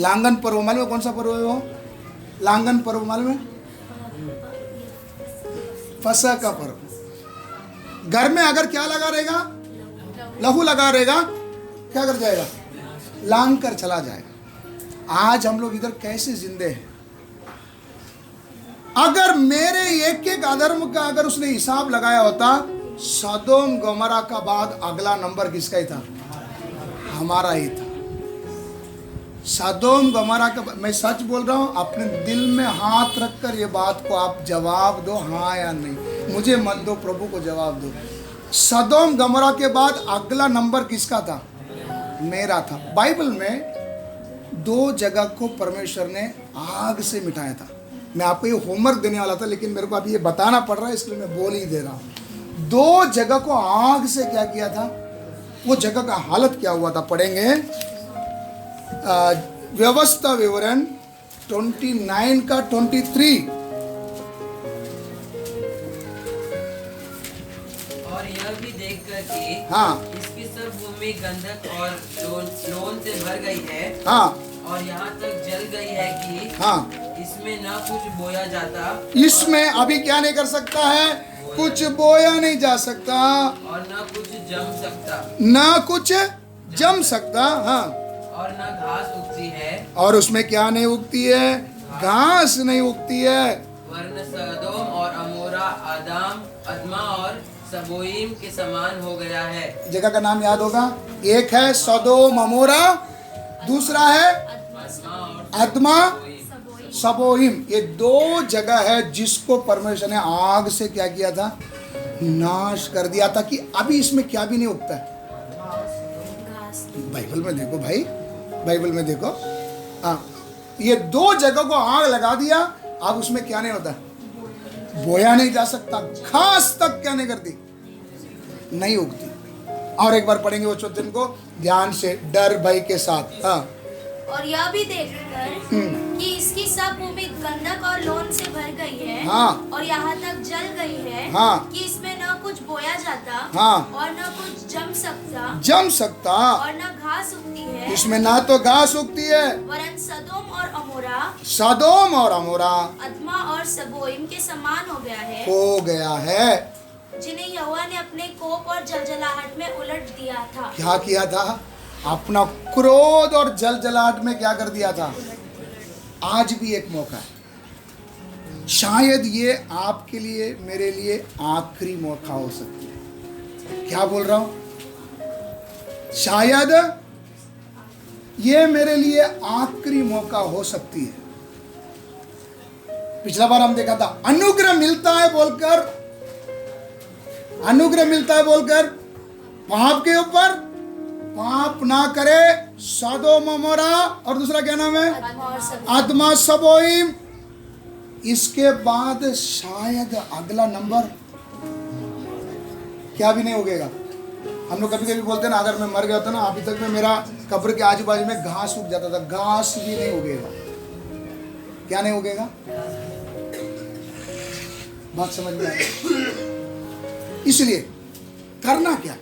लांगन पर्व मालूम है? कौन सा पर्व है वो? लांगन पर्व मालूम है? फसह का पर्व। घर में अगर क्या लगा रहेगा? लहू लगा रहेगा, क्या कर जाएगा? लांग कर चला जाएगा। आज हम लोग इधर कैसे जिंदे हैं? अगर मेरे एक एक अधर्म का अगर उसने हिसाब लगाया होता, सदोम गोमरा का बाद अगला नंबर किसका ही था? हमारा ही था। सदोम गोमरा का, मैं सच बोल रहा हूं, अपने दिल में हाथ रखकर ये बात को आप जवाब दो, हाँ या नहीं। मुझे मत दो, प्रभु को जवाब दो। सदोम गोमरा के बाद अगला नंबर किसका था? मेरा था। बाइबल में 2 जगह को परमेश्वर ने आग से मिटाया था। मैं आपको ये होमवर्क देने वाला था, लेकिन मेरे को अभी ये बताना पड़ रहा है, इसलिए मैं बोल ही दे रहा हूँ। 2 जगह को आग से क्या किया था? वो जगह का हालत क्या हुआ था? पढ़ेंगे व्यवस्था विवरण 29 का 23। और यह भी देखकर कि हाँ इसकी सब भूमि गंधक और लोन से भर गई है, हाँ और यहाँ तक जल गई है कि हाँ, इसमें न कुछ बोया जाता इसमें अभी क्या नहीं कर सकता है? कुछ बोया नहीं जा सकता और न कुछ जम सकता, ना कुछ जम सकता। हाँ, और न घास उगती है, और उसमें क्या नहीं उगती है? घास नहीं उगती है। वरन सदोम और अमोरा अदमा और सबोईम के समान हो गया है। जगह का नाम याद होगा? एक है सदोम अमोरा, दूसरा है अदमा और अदमा सबोईम। सबोहिम। ये 2 जगह है जिसको परमेश्वर ने आग से क्या किया था? नाश कर दिया था, कि अभी इसमें क्या भी नहीं उगता है। बाइबल में देखो भाई, बाइबल में देखो। हाँ, ये 2 जगह को आग लगा दिया, अब उसमें क्या नहीं होता? बोया नहीं जा सकता, घास तक क्या नहीं करती? नहीं उगती। और एक बार पढ़ेंगे वो वचन को ध्यान से, डर भय के साथ। हाँ, और यह भी देखकर कि इसकी सब भूमि गंधक और लोन से भर गई है, हाँ। और यहाँ तक जल गई है, हाँ। कि इसमें न कुछ बोया जाता, हाँ। और न कुछ जम सकता, और न घास उगती है, इसमें ना तो घास उगती है, वरन सदोम और अमोरा अदमा और सबोइम के समान हो गया है, जिन्हें यहोवा ने अपने कोप और जलजलाहट में उलट दिया था। क्या किया था? अपना क्रोध और जलजलाहट में क्या कर दिया था? आज भी एक मौका है, शायद ये आपके लिए मेरे लिए आखिरी मौका हो सकती है। क्या बोल रहा हूं? शायद ये मेरे लिए आखिरी मौका हो सकती है। पिछला बार हम देखा था अनुग्रह मिलता है बोलकर पाप के ऊपर पाप ना करे, सदोम अमोरा, और दूसरा क्या नाम है? अदमा सबोइम। इसके बाद शायद अगला नंबर क्या भी नहीं उगेगा। हम लोग कभी कभी बोलते हैं ना, अगर मैं मर गया था ना, अभी तक में मेरा कब्र के आजू बाजू में घास उग जाता था, घास भी नहीं उगेगा। क्या नहीं उगेगा? बात समझ में आई? इसलिए करना क्या?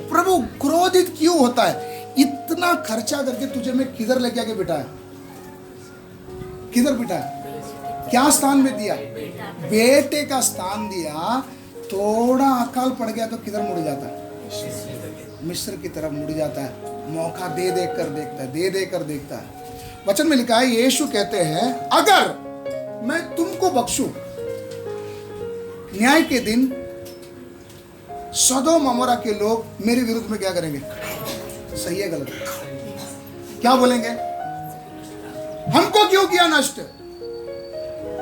प्रभु क्रोधित क्यों होता है? इतना खर्चा करके तुझे मैं किधर लेके आके बिठाया? क्या स्थान में दिया? बेटे का स्थान दिया। थोड़ा अकाल पड़ गया तो किधर मुड़ जाता है? मिस्र की तरफ मुड़ जाता है। मौका दे कर देखता है। वचन में लिखा है, यीशु कहते हैं, अगर मैं तुमको बख्शूं, न्याय के दिन सदोम अमोरा के लोग मेरे विरुद्ध में क्या करेंगे? सही है गलत? क्या बोलेंगे? हमको क्यों किया नष्ट,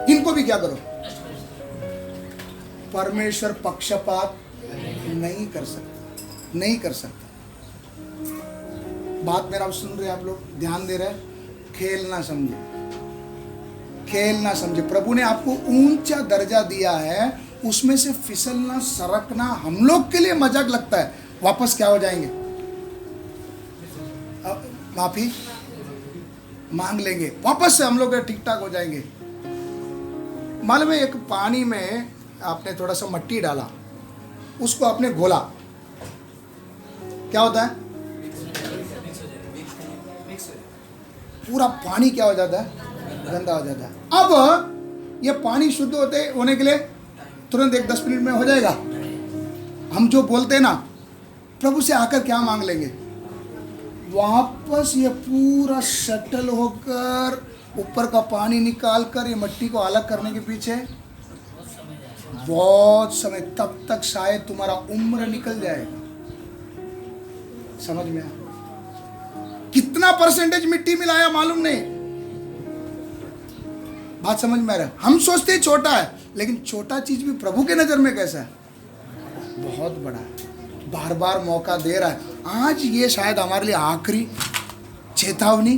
इनको भी क्या करो। परमेश्वर पक्षपात नहीं कर सकता। बात मेरा सुन रहे आप लोग, ध्यान दे रहे हैं? खेल ना समझे। प्रभु ने आपको ऊंचा दर्जा दिया है, उसमें से फिसलना सरकना हम लोग के लिए मजाक लगता है। वापस क्या हो जाएंगे? माफी मांग लेंगे, वापस से हम लोग ठीक ठाक हो जाएंगे। मालूम है, एक पानी में आपने थोड़ा सा मट्टी डाला, उसको आपने घोला, क्या होता है? पूरा पानी क्या हो जाता है, गंदा हो जाता है। अब ये पानी शुद्ध होने के लिए तुरंत 1-10 मिनट में हो जाएगा। हम जो बोलते हैं ना, प्रभु से आकर क्या मांग लेंगे, वापस ये पूरा सेटल होकर ऊपर का पानी निकाल कर ये मिट्टी को अलग करने के पीछे बहुत समय, तब तक शायद तुम्हारा उम्र निकल जाएगा। समझ में आया? कितना परसेंटेज मिट्टी मिलाया मालूम नहीं। बात समझ में आ रहा है? हम सोचते हैं छोटा है, लेकिन छोटा चीज भी प्रभु के नजर में कैसा है, बहुत बड़ा है। बार बार मौका दे रहा है। आज ये शायद हमारे लिए आखिरी चेतावनी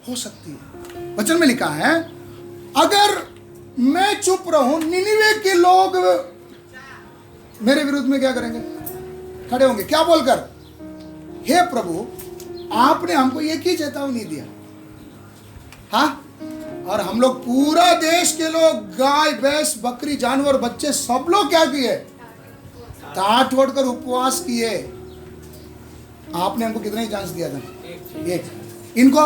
हो सकती है। वचन में लिखा है, अगर मैं चुप रहूं, निनिवे के लोग मेरे विरुद्ध में क्या करेंगे, खड़े होंगे। क्या बोलकर, हे प्रभु आपने हमको एक ही चेतावनी दिया, हाँ, और हम लोग पूरा देश के लोग, गाय भैंस बकरी जानवर बच्चे सब लोग क्या किए, टाट छोड़कर उपवास किए। आपने हमको कितना ही चांस दिया था, एक। इनको,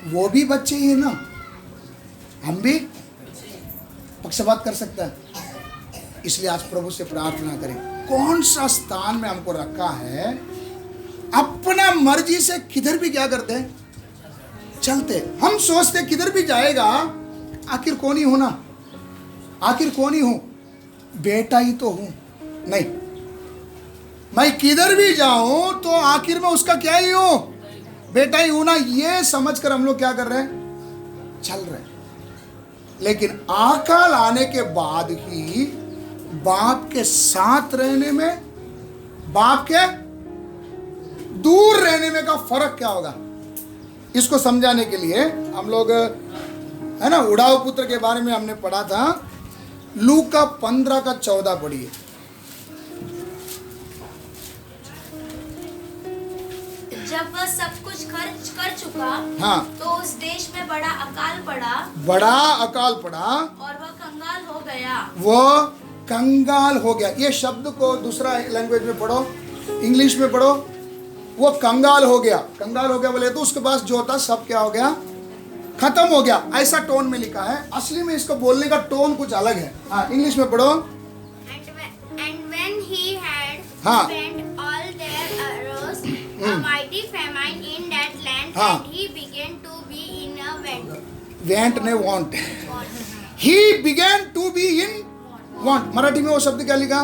वो भी बच्चे ही है ना, हम भी पक्षपात कर सकता है। इसलिए आज प्रभु से प्रार्थना करें, कौन सा स्थान में हमको रखा है, अपना मर्जी से किधर भी क्या करते हैं, चलते। हम सोचते किधर भी जाएगा, आखिर कौन ही हूं ना, आखिर कौन ही हूं, बेटा ही तो हूं। नहीं, मैं किधर भी जाऊं तो आखिर में उसका क्या ही हूं, बेटा ही हूं ना। ये समझकर हम लोग क्या कर रहे हैं, चल रहे हैं। लेकिन अकाल आने के बाद ही बाप के साथ रहने में, बाप के दूर रहने में का फर्क क्या होगा, इसको समझाने के लिए हम लोग, है ना, उड़ाऊ पुत्र के बारे में हमने पढ़ा था। लूका 15:14 पढ़िए। जब वह सब कुछ खर्च कर चुका, हाँ, तो उस देश में बड़ा अकाल पड़ा, बड़ा अकाल पड़ा और वह कंगाल हो गया। वो कंगाल हो गया। ये शब्द को दूसरा लैंग्वेज में पढ़ो, इंग्लिश में पढ़ो। वो कंगाल हो गया। कंगाल हो गया बोले तो उसके पास जो था सब क्या हो गया, खत्म हो गया। ऐसा टोन में लिखा है, असली में इसको बोलने का टोन कुछ अलग है। हाँ, इंग्लिश में पढ़ो। And when he had हाँ, spent all, there arose a mighty famine in that land, हाँ, and he began to be in a want. Went ने want, he began to be in want. Marathi में वो शब्द क्या लिखा,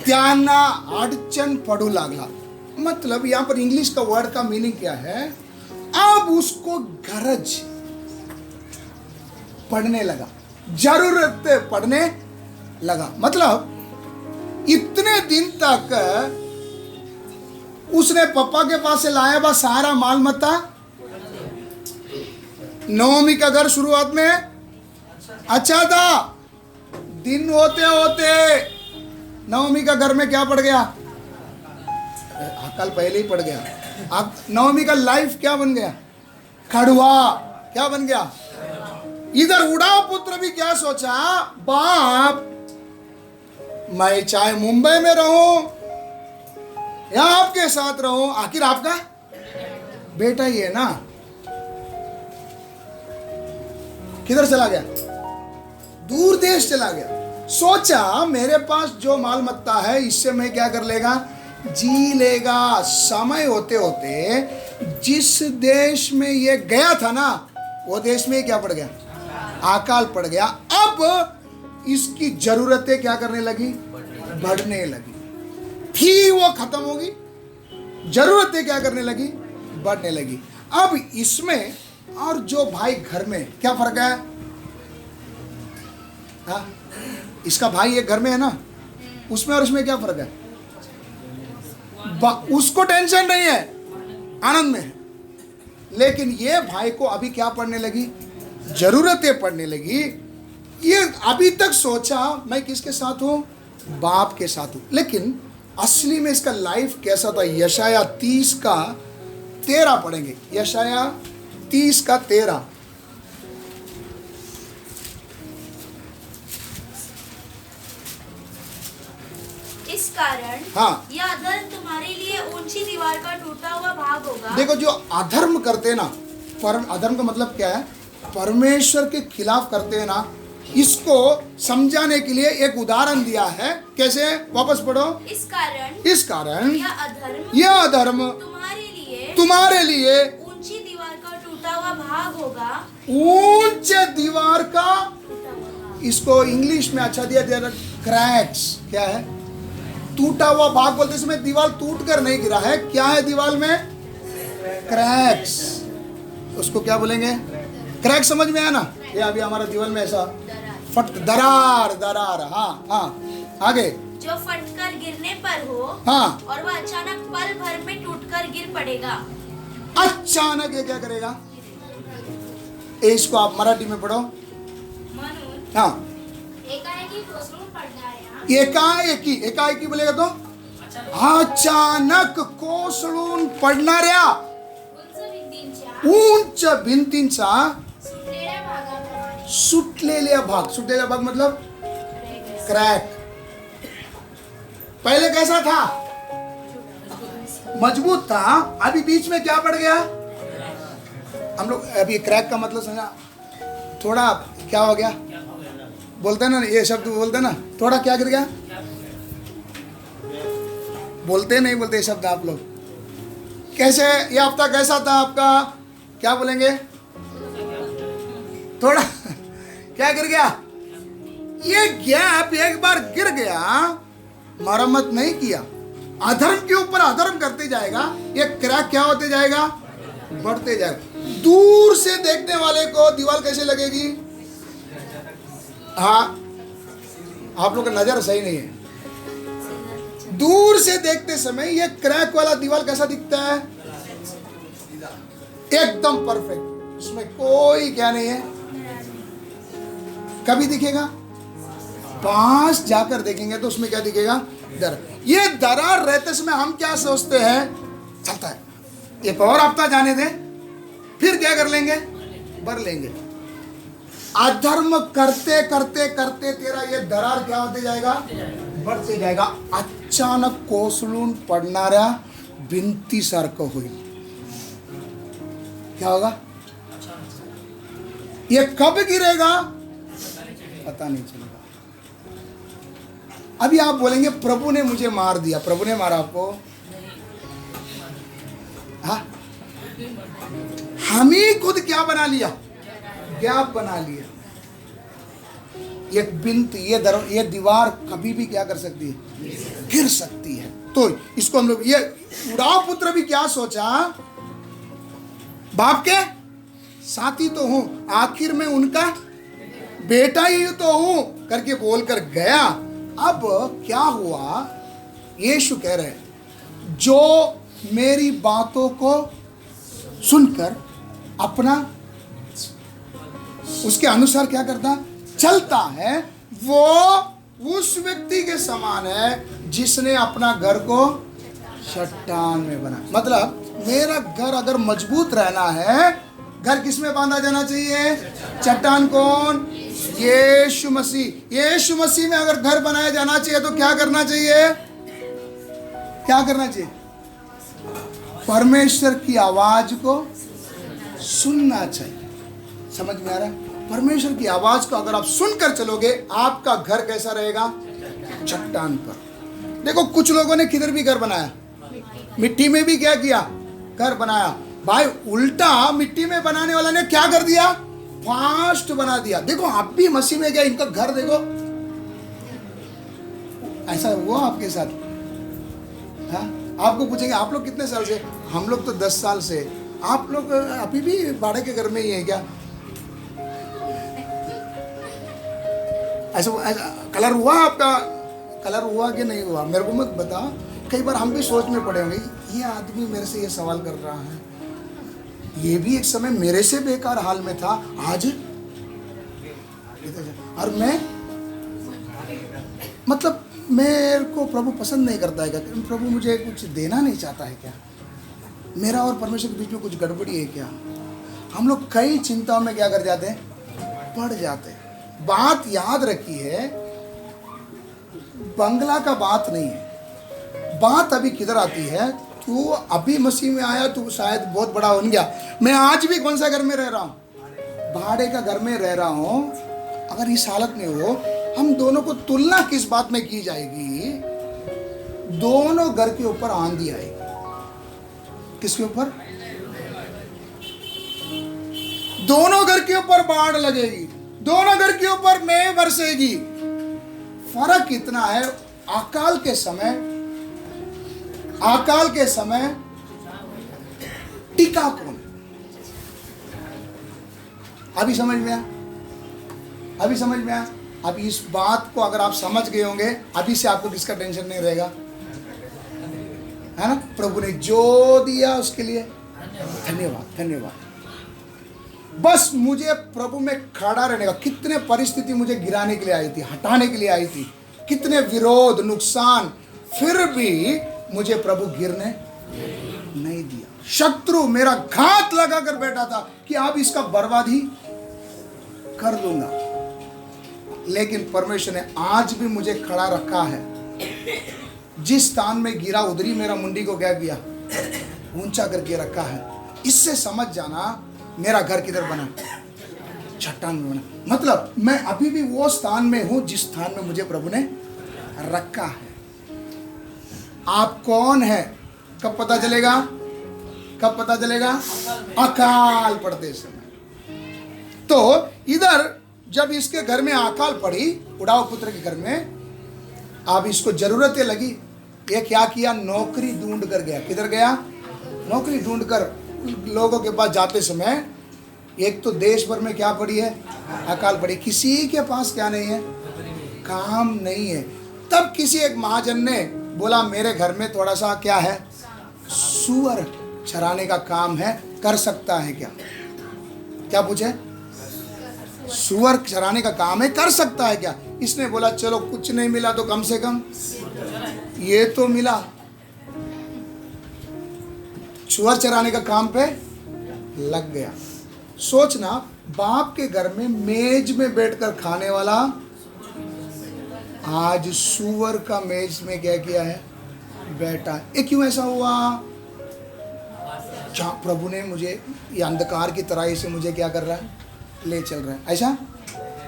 त्यांना अडचण पडू लागला। मतलब यहाँ पर इंग्लिश का वर्ड का मीनिंग क्या है, अब उसको गरज पड़ने लगा, जरूरत पड़ने लगा। मतलब इतने दिन तक उसने पापा के पास से लाया बा सारा माल मत्ता। नवमी का घर शुरुआत में अच्छा था, दिन होते होते नवमी का घर में क्या पड़ गया, अकाल पहले ही पड़ गया। अब नवमी का लाइफ क्या बन गया, कड़वा। क्या बन गया, इधर उड़ाव पुत्र भी क्या सोचा, बाप मैं चाहे मुंबई में रहूं या आपके साथ रहूं, आखिर आपका बेटा ही है ना। किधर चला गया, दूर देश चला गया। सोचा मेरे पास जो माल मत्ता है इससे मैं क्या कर लेगा, जी लेगा। समय होते होते जिस देश में ये गया था ना, वो देश में क्या पड़ गया, अकाल पड़ गया। अब इसकी जरूरतें क्या करने लगी, बढ़ने लगी। थी वो खत्म होगी, जरूरतें क्या करने लगी, बढ़ने लगी। अब इसमें और जो भाई घर में क्या फर्क है, हाँ, इसका भाई एक घर में है ना, उसमें और इसमें क्या फर्क है, उसको टेंशन नहीं है, आनंद में है। लेकिन ये भाई को अभी क्या पड़ने लगी, जरूरतें पड़ने लगी। ये अभी तक सोचा मैं किसके साथ हूं, बाप के साथ हूं। लेकिन असली में इसका लाइफ कैसा था, यशाया 30:13 पढ़ेंगे। यशाया 30:13। इस कारण हाँ। यह अधर्म तुम्हारे लिए ऊंची दीवार का टूटा हुआ भाग होगा। देखो, जो अधर्म करते हैं ना, अधर्म का मतलब क्या है? परमेश्वर के खिलाफ करते हैं ना, इसको समझाने के लिए एक उदाहरण दिया है। कैसे? वापस पढ़ो। इस कारण यह अधर्म तुम्हारे लिए ऊंची दीवार का टूटा हुआ भाग होगा। ऊंचे दीवार का, टूटा हुआ भाग। इसको इंग्लिश में अच्छा दिया क्रैक्स। क्या है? टूटा हुआ भाग बोलते समय दीवार टूट कर नहीं गिरा है। क्या है दीवार में? क्रैक्स। उसको क्या बोलेंगे? क्रैक। समझ में आया ना? ये अभी हमारा दीवार में ऐसा दरार। हाँ, आगे। जो फटकर गिरने पर हो, हाँ, और वह अचानक पल भर में टूटकर गिर पड़ेगा। अचानक ये क्या करेगा? इसको आप मराठी में पढ़ो। म्हणून हाँ, एकाएकी कोसळून पडणाऱ्या एकाएकी बोलेगा तो अचानक कोसळून पडणाऱ्या उंच भिंतींचा सुटलेल्या भाग मतलब क्रैक। पहले कैसा था? मजबूत था, अभी बीच में क्या पड़ गया? हम लोग अभी क्रैक का मतलब समझा? थोड़ा क्या हो गया? बोलते ना, ये शब्द बोलते ना, थोड़ा क्या गिर गया? बोलते नहीं बोलते ये शब्द आप लोग? कैसे? ये हफ्ता कैसा था आपका? क्या बोलेंगे? थोड़ा क्या गिर गया? ये गैप एक बार गिर गया, मरम्मत नहीं किया, अधर्म के ऊपर अधर्म करते जाएगा, ये क्रैक क्या होते जाएगा? बढ़ते जाएगा। दूर से देखने वाले को दीवार कैसे लगेगी? हाँ, आप लोग का नजर सही नहीं है। दूर से देखते समय ये क्रैक वाला दीवार कैसा दिखता है? एकदम परफेक्ट, उसमें कोई क्या नहीं है। कभी दिखेगा? पास जाकर देखेंगे तो उसमें क्या दिखेगा? दरार। ये दरार रहते समय हम क्या सोचते हैं? चलता है, एक और हफ्ता जाने दें, फिर क्या कर लेंगे? भर लेंगे। अधर्म करते करते करते तेरा ये दरार क्या होते जाएगा? बढ़ते जाएगा। अचानक कोसळून पडणाऱ्या भिंतीसारखं होईल। क्या होगा? ये कब गिरेगा? पता नहीं चलेगा। अभी आप बोलेंगे प्रभु ने मुझे मार दिया। प्रभु ने मारा आपको? हाँ, हम ही खुद क्या बना लिया? गैप बना लिया। एक बिंत, ये दीवार कभी भी क्या कर सकती है? गिर सकती है। तो इसको हम लोग, ये उड़ाव पुत्र भी क्या सोचा? बाप के साथी तो हूं, आखिर में उनका बेटा ही तो हूं करके बोलकर गया। अब क्या हुआ? यीशु कह रहे हैं, जो मेरी बातों को सुनकर अपना उसके अनुसार क्या करता? चलता है, वो उस व्यक्ति के समान है जिसने अपना घर को चट्टान में बना। मतलब मेरा घर अगर मजबूत रहना है, घर किस में बांधा जाना चाहिए? चट्टान। कौन? यीशु मसीह। यीशु मसीह में अगर घर बनाया जाना चाहिए तो क्या करना चाहिए? क्या करना चाहिए? परमेश्वर की आवाज को सुनना चाहिए। समझ में आ रहा है? परमेश्वर की आवाज को अगर आप सुनकर चलोगे, आपका घर कैसा रहेगा? चट्टान पर। देखो, कुछ लोगों ने किधर भी घर बनाया, मिट्टी में भी क्या किया? घर बनाया। भाई उल्टा मिट्टी में बनाने वाला ने क्या कर दिया? फास्ट बना दिया। देखो, आप भी मसीह में गया, इनका घर देखो, ऐसा हुआ आपके साथ? हाँ, आपको पूछेंगे आप लोग कितने साल से? हम लोग तो 10 साल से। आप लोग अभी भी भाड़े के घर में ही है क्या? ऐसा कलर हुआ आपका? कलर हुआ कि नहीं हुआ? मेरे को मत बता। कई बार हम भी सोच में पड़े होंगे, ये आदमी मेरे से ये सवाल कर रहा है, ये भी एक समय मेरे से बेकार हाल में था, आज और मैं, मतलब मेरे को प्रभु पसंद नहीं करता है क्या? प्रभु मुझे कुछ देना नहीं चाहता है क्या? मेरा और परमेश्वर के बीच में कुछ गड़बड़ी है क्या? हम लोग कई चिंताओं में क्या कर जाते हैं? पड़ जाते हैं। बात याद रखी है, बंगला का बात नहीं है। बात अभी किधर आती है, तू अभी मसीह में आया, तू शायद बहुत बड़ा बन गया। मैं आज भी कौन सा घर में रह रहा हूँ? भाड़े का घर में रह रहा हूँ। अगर इस हालत में हो, हम दोनों को तुलना किस बात में की जाएगी? दोनों घर के ऊपर आंधी आएगी। किसके ऊपर? दोनों घर के ऊपर बाढ़ लगेगी, दोनों घर के ऊपर मेघ बरसेगी। फर्क इतना है, अकाल के समय टिका कौन? अभी समझ में आया? अभी समझ में आया? अब इस बात को अगर आप समझ गए होंगे, अभी से आपको किसका टेंशन नहीं रहेगा, है ना? प्रभु ने जो दिया उसके लिए धन्यवाद, धन्यवाद। बस मुझे प्रभु में खड़ा रहने का। कितने परिस्थिति मुझे गिराने के लिए आई थी, हटाने के लिए आई थी, कितने विरोध, नुकसान, फिर भी मुझे प्रभु गिरने नहीं दिया। शत्रु मेरा घात लगा कर बैठा था कि अब इसका बर्बाद ही कर दूंगा, लेकिन परमेश्वर ने आज भी मुझे खड़ा रखा है। जिस स्थान में गिरा उधर ही मेरा मुंडी को क्या किया? ऊंचा करके रखा है। इससे समझ जाना मेरा घर किधर बना? चट्टान में बना। मतलब मैं अभी भी वो स्थान में हूं जिस स्थान में मुझे प्रभु ने रखा है। आप कौन है कब पता चलेगा? कब पता चलेगा? अकाल पड़ते समय। तो इधर जब इसके घर में अकाल पड़ी, उड़ाव पुत्र के घर में, अब इसको जरूरतें लगी। ये क्या किया? नौकरी ढूंढ कर गया। किधर गया? नौकरी ढूंढ कर लोगों के पास जाते समय, एक तो देश भर में क्या पड़ी है? अकाल पड़ी। किसी के पास क्या नहीं है? काम नहीं है। तब किसी एक महाजन ने बोला, मेरे घर में थोड़ा सा क्या है? सूअर चराने का काम है, कर सकता है क्या? क्या पूछे? सूअर चराने का काम है, कर सकता है क्या? इसने बोला, चलो कुछ नहीं मिला तो कम से कम ये तो मिला। सूअर चराने का काम पे लग गया। सोचना, बाप के घर में मेज में बैठकर खाने वाला आज सूअर का मेज में क्या किया है? बैठा। ये क्यों ऐसा हुआ? जहां प्रभु ने मुझे ये अंधकार की तरह से मुझे क्या कर रहा है? ले चल रहा है। ऐसा?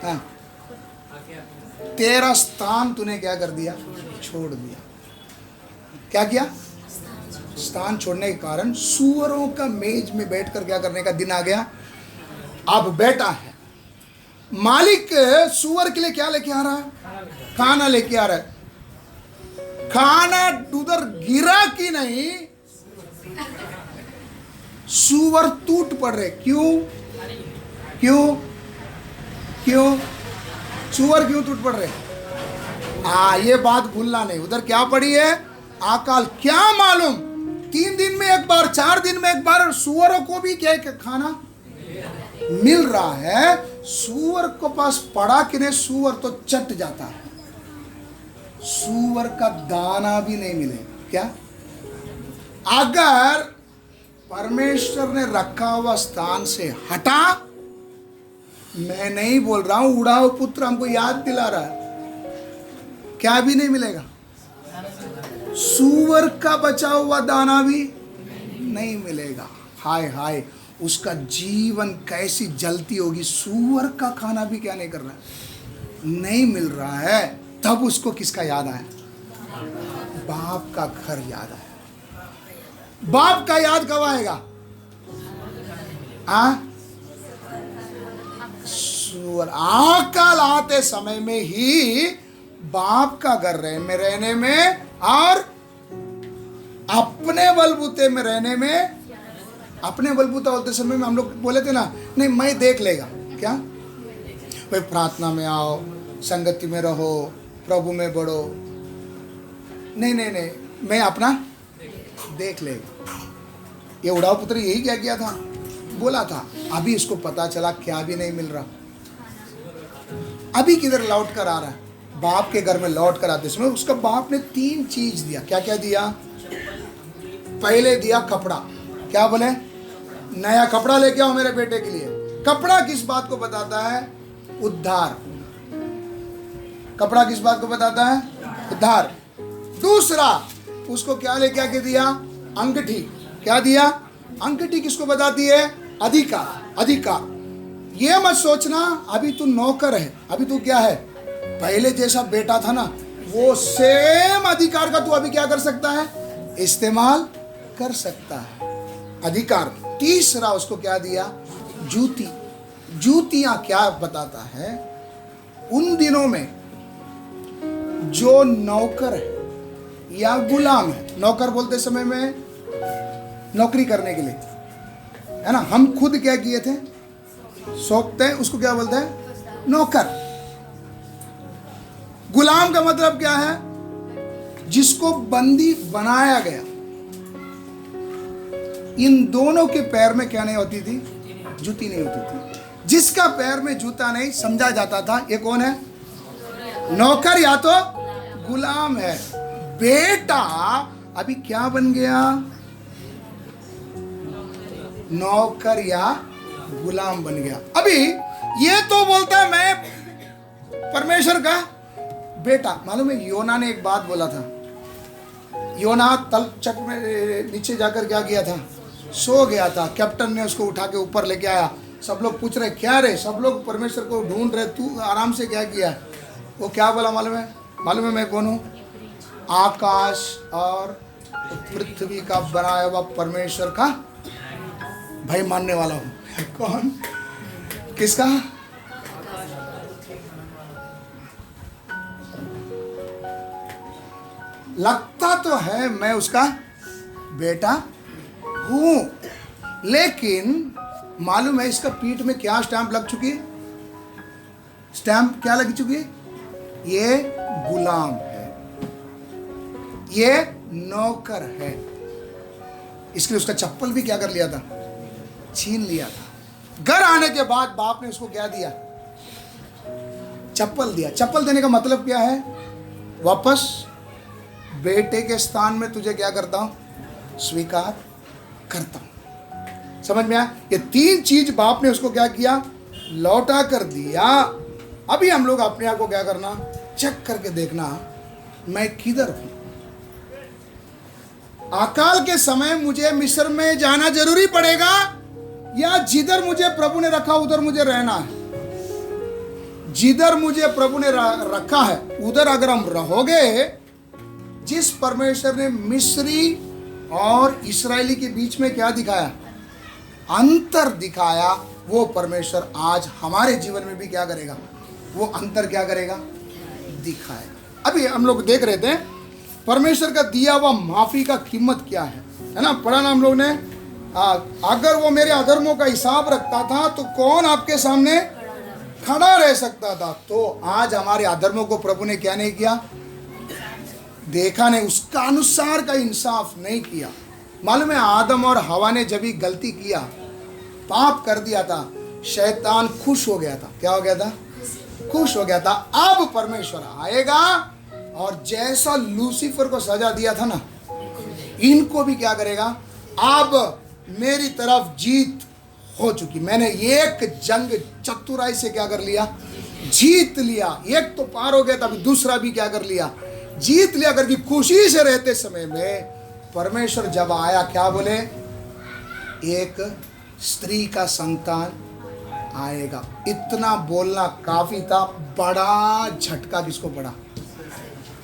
हाँ। तेरा स्थान तूने क्या कर दिया? छोड़ दिया। क्या किया? स्थान छोड़ने के कारण सूअरों का मेज में बैठकर क्या करने का दिन आ गया। अब बैठा है। मालिक सूअर के लिए क्या लेके आ रहा है? खाना लेके आ रहा है। खाना उधर गिरा कि नहीं, सूअर टूट पड़ रहे। क्यों? क्यों? क्यों? सूअर क्यों टूट पड़ रहे? ये बात भूलना नहीं। उधर क्या पड़ी है? अकाल। क्या मालूम 3 दिन में एक बार, 4 दिन में एक बार सूअरों को भी क्या खाना मिल रहा है। सूअर को पास पड़ा कि नहीं, सूअर तो चट जाता है। सूअर का दाना भी नहीं मिले। क्या? अगर परमेश्वर ने रखा हुआ स्थान से हटा, मैं नहीं बोल रहा हूं, उड़ाओ पुत्र हमको याद दिला रहा है, क्या भी नहीं मिलेगा? सूअर का बचा हुआ दाना भी नहीं मिलेगा। हाय हाय, उसका जीवन कैसी जलती होगी। सूअर का खाना भी क्या नहीं कर रहा है? नहीं मिल रहा है। तब उसको किसका याद आया? बाप का घर याद आया। बाप का याद कब आएगा? सूअर अकाल आते समय में ही बाप का घर रहने में और अपने बलबूते में रहने में। अपने बलबूता बोलते समय में हम लोग बोले थे ना, नहीं मैं देख लेगा। क्या? भाई प्रार्थना में आओ, संगति में रहो, प्रभु में बढ़ो। नहीं नहीं नहीं, मैं अपना देख लेगा। ये उड़ाव पुत्र यही क्या किया था? बोला था। अभी इसको पता चला क्या भी नहीं मिल रहा। अभी किधर लौट कर आ रहा है? बाप के घर में लौट कर आते समय उसका बाप ने 3 चीज दिया। क्या क्या दिया? पहले दिया कपड़ा। क्या बोले? नया कपड़ा लेके आओ मेरे बेटे के लिए। कपड़ा किस बात को बताता है? उद्धार। कपड़ा किस बात को बताता है? उद्धार। दूसरा, उसको क्या लेके आके दिया? अंगठी। क्या दिया? अंगठी किसको बताती है? अधिकार। अधिकार। ये मत सोचना अभी तू नौकर है, अभी तू क्या है? पहले जैसा बेटा था ना, वो सेम अधिकार का तू अभी क्या कर सकता है? इस्तेमाल कर सकता है। अधिकार। तीसरा उसको क्या दिया? जूती। जूतियां क्या बताता है? उन दिनों में जो नौकर है या गुलाम है, नौकर बोलते समय में नौकरी करने के लिए, है ना, हम खुद क्या किए थे? सौंपते हैं, उसको क्या बोलते हैं? नौकर। गुलाम का मतलब क्या है? जिसको बंदी बनाया गया। इन दोनों के पैर में क्या नहीं होती थी? जूती नहीं होती थी। जिसका पैर में जूता नहीं, समझा जाता था ये कौन है? नौकर या तो गुलाम है। बेटा अभी क्या बन गया? नौकर या गुलाम बन गया। अभी ये तो बोलता है मैं परमेश्वर का बेटा। मालूम है योना ने एक बात बोला था। योना तलछट में नीचे जाकर क्या किया था? सो गया था। कैप्टन ने उसको उठा के ऊपर लेके आया। सब लोग पूछ रहे क्या रे, सब लोग परमेश्वर को ढूंढ रहे, तू आराम से क्या किया? वो क्या बोला मालूम है? मालूम है मैं कौन हूँ? आकाश और पृथ्वी का बनाया हुआ परमेश्वर का भाई मानने वाला हूँ। कौन? किसका? लगता तो है मैं उसका बेटा हूं, लेकिन मालूम है इसका पीठ में क्या स्टैंप लग चुकी है? स्टैंप क्या लग चुकी है? ये गुलाम है, ये नौकर है। इसके लिए उसका चप्पल भी क्या कर लिया था? छीन लिया था। घर आने के बाद बाप ने उसको क्या दिया? चप्पल दिया। चप्पल देने का मतलब क्या है? वापस बेटे के स्थान में तुझे क्या करता हूं? स्वीकार करता हूं। समझ में आया? ये तीन चीज बाप ने उसको क्या किया? लौटा कर दिया। अभी हम लोग अपने आप को क्या करना? चेक करके देखना, मैं किधर हूं? अकाल के समय मुझे मिस्र में जाना जरूरी पड़ेगा या जिधर मुझे प्रभु ने रखा उधर मुझे रहना है? जिधर मुझे प्रभु ने रखा है उधर अगर हम रहोगे, जिस परमेश्वर ने मिस्री और इस्राएली के बीच में क्या दिखाया? अंतर दिखाया, वो परमेश्वर आज हमारे जीवन में भी क्या करेगा? वो अंतर क्या करेगा? दिखाएगा। अभी हम लोग देख रहे थे परमेश्वर का दिया हुआ माफी का कीमत क्या है ना? पढ़ा ना हम लोग ने। अगर वो मेरे अधर्मों का हिसाब रखता था तो कौन आपके सामने खड़ा रह सकता था? तो आज हमारे अधर्मों को प्रभु ने क्या नहीं किया? देखा नहीं, उसका अनुसार का इंसाफ नहीं किया। मालूम है आदम और हवा ने जब भी गलती किया, पाप कर दिया था, शैतान खुश हो गया था। क्या हो गया था? खुश हो गया था। अब परमेश्वर आएगा और जैसा लूसीफर को सजा दिया था ना, इनको भी क्या करेगा? अब मेरी तरफ जीत हो चुकी। मैंने एक जंग चतुराई से क्या कर लिया? जीत लिया। एक तो पार हो गया था, अभी दूसरा भी क्या कर लिया? जीत लिया करके खुशी से रहते समय में परमेश्वर जब आया, क्या बोले? एक स्त्री का संतान आएगा। इतना बोलना काफी था। बड़ा झटका किसको पड़ा?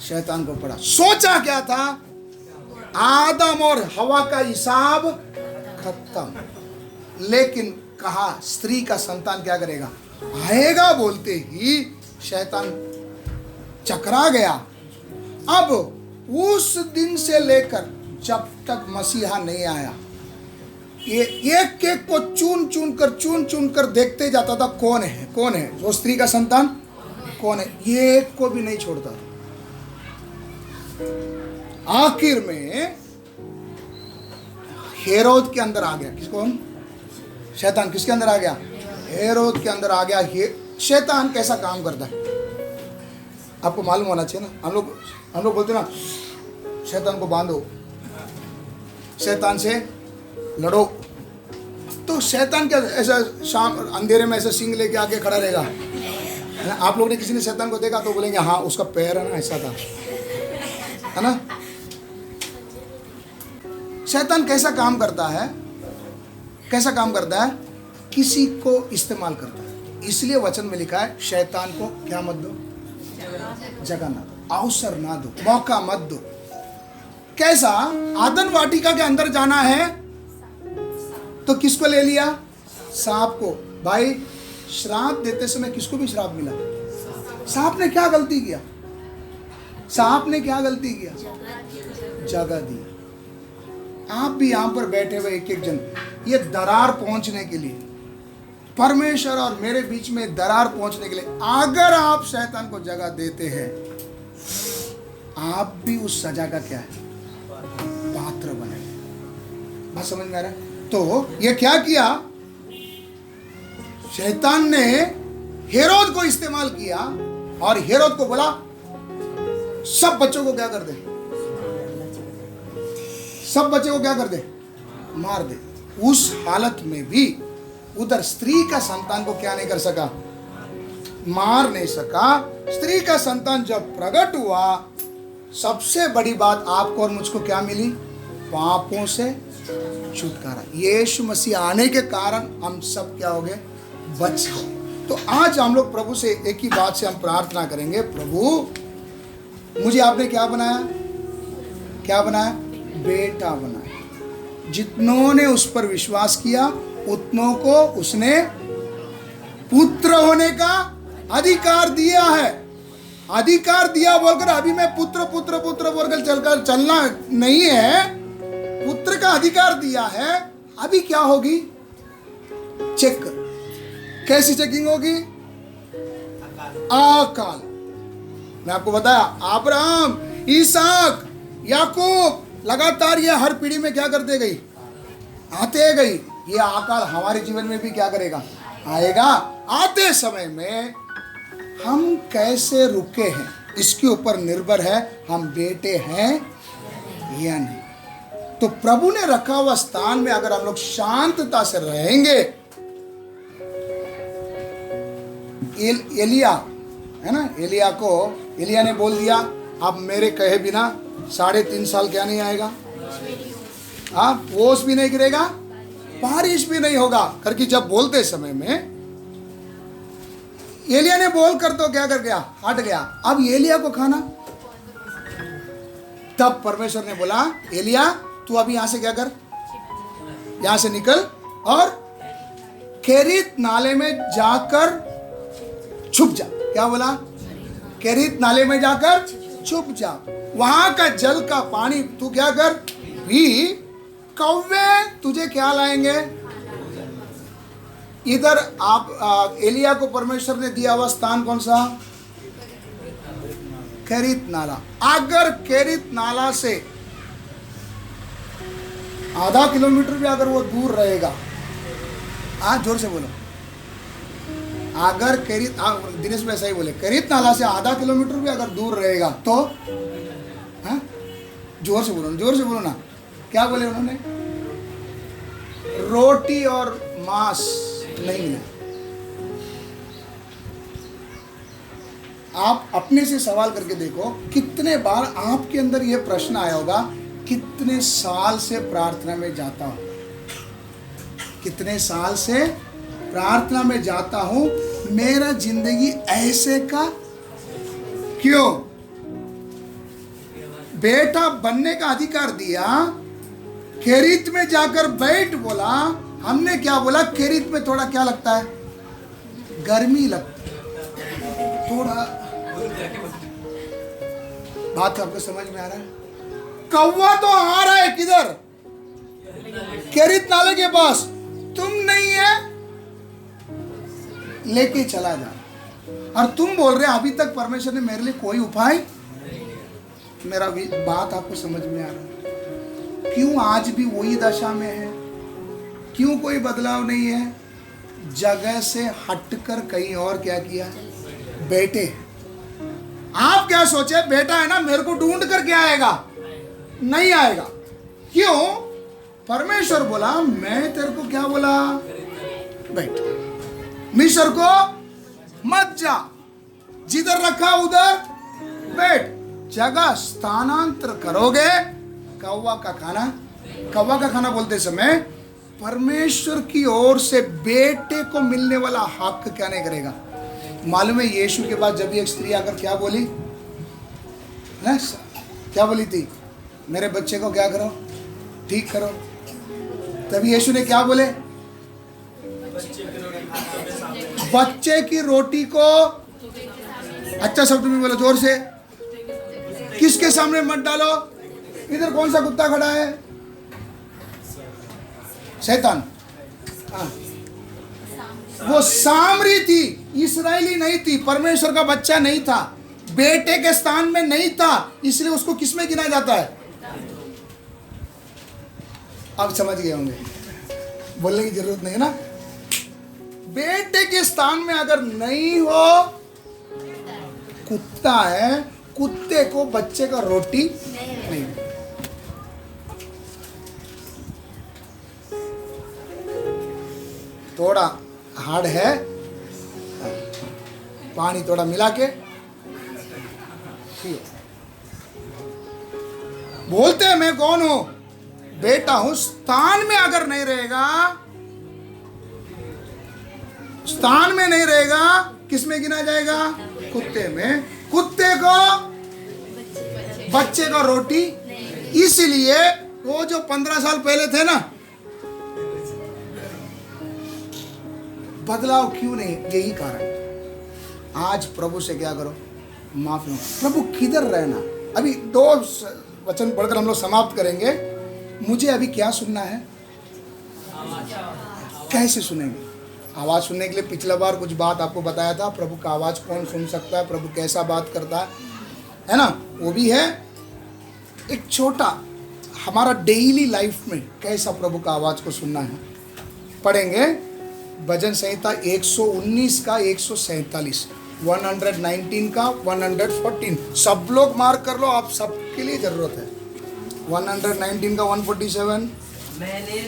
शैतान को पड़ा। सोचा क्या था? आदम और हवा का हिसाब खत्म, लेकिन कहा स्त्री का संतान क्या करेगा? आएगा। बोलते ही शैतान चकरा गया। अब उस दिन से लेकर जब तक मसीहा नहीं आया, ये एक एक को चुन चुन कर देखते जाता था, कौन है कौन है वो स्त्री का संतान, कौन है? ये एक को भी नहीं छोड़ता था। आखिर में हेरोद के अंदर आ गया। किसको? शैतान किसके अंदर आ गया? हेरोद के अंदर आ गया। ये शैतान कैसा काम करता है आपको मालूम होना चाहिए ना। हम लोग बोलते ना, शैतान को बांधो, शैतान से लड़ो। तो शैतान क्या ऐसा शाम अंधेरे में ऐसा सिंग लेके आके खड़ा रहेगा? आप लोग ने किसी ने शैतान को देखा तो बोलेंगे हाँ उसका पैर है ना ऐसा था, है ना? शैतान कैसा काम करता है? कैसा काम करता है? किसी को इस्तेमाल करता है। इसलिए वचन में लिखा है शैतान को क्या मत दो, जगह ना दो, अवसर ना दो, मौका मत दो। कैसा? आदन वाटिका के अंदर जाना है तो किसको ले लिया? सांप को। भाई श्राप देते समय किसको भी श्राप मिला? सांप ने क्या गलती किया? सांप ने क्या गलती किया? जगह दी। आप भी यहां पर बैठे हुए एक एक जन, ये दरार पहुंचने के लिए, परमेश्वर और मेरे बीच में दरार पहुंचने के लिए, अगर आप शैतान को जगह देते हैं, आप भी उस सजा का क्या है? पात्र बने। बात समझ में आ रहा है? तो ये क्या किया? शैतान ने हेरोद को इस्तेमाल किया और हेरोद को बोला सब बच्चों को क्या कर दे? सब बच्चों को क्या कर दे? मार दे। उस हालत में भी उधर स्त्री का संतान को क्या नहीं कर सका? मार नहीं सका। स्त्री का संतान जब प्रकट हुआ, सबसे बड़ी बात आपको और मुझको क्या मिली? पापों से छुटकारा। यीशु मसीह आने के कारण हम सब क्या हो गए? बच गए। तो आज हम लोग प्रभु से एक ही बात से हम प्रार्थना करेंगे, प्रभु मुझे आपने क्या बनाया? क्या बनाया? बेटा बनाया। जितनों ने उस पर विश्वास किया उतनों को उसने पुत्र होने का अधिकार दिया है। अधिकार दिया बोलकर अभी मैं पुत्र पुत्र पुत्र बोलकर चलना नहीं है। पुत्र का अधिकार दिया है। अभी क्या होगी? चेक। कैसी चेकिंग होगी? अकाल। मैं आपको बताया, अब्राहम, इसहाक, याकूब, लगातार ये हर पीढ़ी में क्या करते गई? आते गई। ये अकाल हमारे जीवन में भी क्या करेगा? आएगा। आते समय में हम कैसे रुके हैं इसके ऊपर निर्भर है हम बेटे हैं या नहीं। तो प्रभु ने रखा हुआ स्थान में अगर हम लोग शांतता से रहेंगे, एलिया है ना, एलिया ने बोल दिया अब मेरे कहे बिना 3.5 साल क्या नहीं आएगा? ओस भी नहीं गिरेगा, बारिश भी नहीं होगा करके जब बोलते समय में एलिया ने बोल कर तो क्या कर गया? हट गया। अब एलिया को खाना। तब परमेश्वर ने बोला एलिया तू अभी यहां से क्या कर? यहां से निकल और केरीत नाले में जाकर छुप जा। क्या बोला? केरीत नाले में जाकर छुप जा। वहां का जल का पानी तू क्या कर? पी। कौवे तुझे क्या लाएंगे? इधर आप एलिया को परमेश्वर ने दिया हुआ स्थान कौन सा? केरीत नाला। अगर केरीत नाला से आधा किलोमीटर भी अगर वो दूर रहेगा, जोर से बोलो, अगर केरीत, दिनेश में ऐसा ही बोले, केरीत नाला से आधा किलोमीटर भी अगर दूर रहेगा तो जोर से बोलो ना। क्या बोले उन्होंने? रोटी और मांस नहीं मिला। आप अपने से सवाल करके देखो, कितने बार आपके अंदर यह प्रश्न आया होगा, कितने साल से प्रार्थना में जाता हूं, कितने साल से प्रार्थना में जाता हूं, मेरा जिंदगी ऐसे का क्यों? बेटा बनने का अधिकार दिया, केरीत में जाकर बैठ बोला। हमने क्या बोला? केरीत में थोड़ा क्या लगता है? गर्मी लगती है थोड़ा। बात आपको समझ में आ रहा है? कौवा तो आ रहा है किधर? केरीत नाले के पास। तुम नहीं है, लेके चला जा। और तुम बोल रहे अभी तक परमेश्वर ने मेरे लिए कोई उपाय। मेरा बात आपको समझ में आ रहा है? क्यों आज भी वही दशा में है? क्यों कोई बदलाव नहीं है? जगह से हटकर कहीं और क्या किया? बेटे। आप क्या सोचे? बेटा है ना, मेरे को ढूंढ कर क्या आएगा? नहीं आएगा। क्यों? परमेश्वर बोला मैं तेरे को क्या बोला? बैठ। मिस्र को मत जा, जिधर रखा उधर बैठ। जगह स्थानांतर करोगे, कौवा का खाना कौवा का खाना बोलते समय परमेश्वर की ओर से बेटे को मिलने वाला हक क्या नहीं करेगा। मालूम है यीशु के बाद जब एक स्त्री आकर क्या बोली है? क्या बोली थी? मेरे बच्चे को क्या करो, ठीक करो। तभी यीशु ने क्या बोले? बच्चे की रोटी को, अच्छा शब्द में बोलो जोर से, किसके सामने मत डालो। इधर कौन सा कुत्ता खड़ा है? शैतान। हाँ। वो सामरी थी, इस्राएली नहीं थी, परमेश्वर का बच्चा नहीं था, बेटे के स्थान में नहीं था, इसलिए उसको किस में गिना जाता है? अब समझ गए होंगे, बोलने की जरूरत नहीं है ना। बेटे के स्थान में अगर नहीं हो, कुत्ता है, कुत्ते को बच्चे का रोटी नहीं। थोड़ा हार्ड है, पानी थोड़ा मिला के पियो। बोलते हैं मैं कौन हूं? बेटा हूं। स्थान में अगर नहीं रहेगा, स्थान में नहीं रहेगा, किस में गिना जाएगा? कुत्ते में। कुत्ते को बच्चे का रोटी। इसलिए वो जो 15 साल पहले थे ना, बदलाव क्यों नहीं? यही कारण। आज प्रभु से क्या करो? माफी मांगो। प्रभु किधर रहना? अभी 2 वचन पढ़कर हम लोग समाप्त करेंगे। मुझे अभी क्या सुनना है? कैसे सुनेंगे? आवाज़ सुनने के लिए पिछला बार कुछ बात आपको बताया था। प्रभु का आवाज़ कौन सुन सकता है, प्रभु कैसा बात करता है ना, वो भी है। एक छोटा हमारा डेली लाइफ में कैसा प्रभु का आवाज़ को सुनना है, पढ़ेंगे। भजन संहिता 119 का 147, 119 का 114। सब लोग मार्क कर लो, आप सबके लिए ज़रूरत है। 119 का 147। मैंने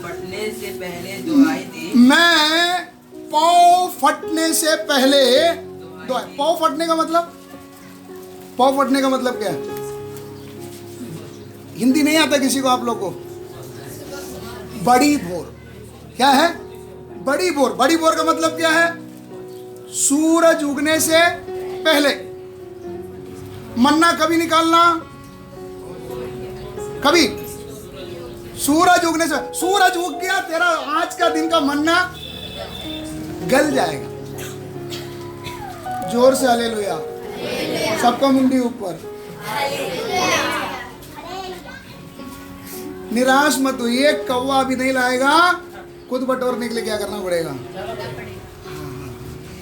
फटने से पहले दुआई दी। मैं पाँव फटने से पहले दुआई। पाँव फटने का मतलब, पाँव फटने का मतलब क्या है? हिंदी नहीं आता किसी को? आप लोग को बड़ी भोर क्या है? बड़ी भोर। बड़ी भोर का मतलब क्या है? सूरज उगने से पहले। मन्ना कभी निकालना? कभी सूरज उगने से। सूरज उग गया, तेरा आज का दिन का मन्ना गल जाएगा। जोर से हालेलुया। सबका मुंडी ऊपर। निराश मत हो। एक कौवा भी नहीं लाएगा, खुद बटोरने के लिए क्या करना पड़ेगा?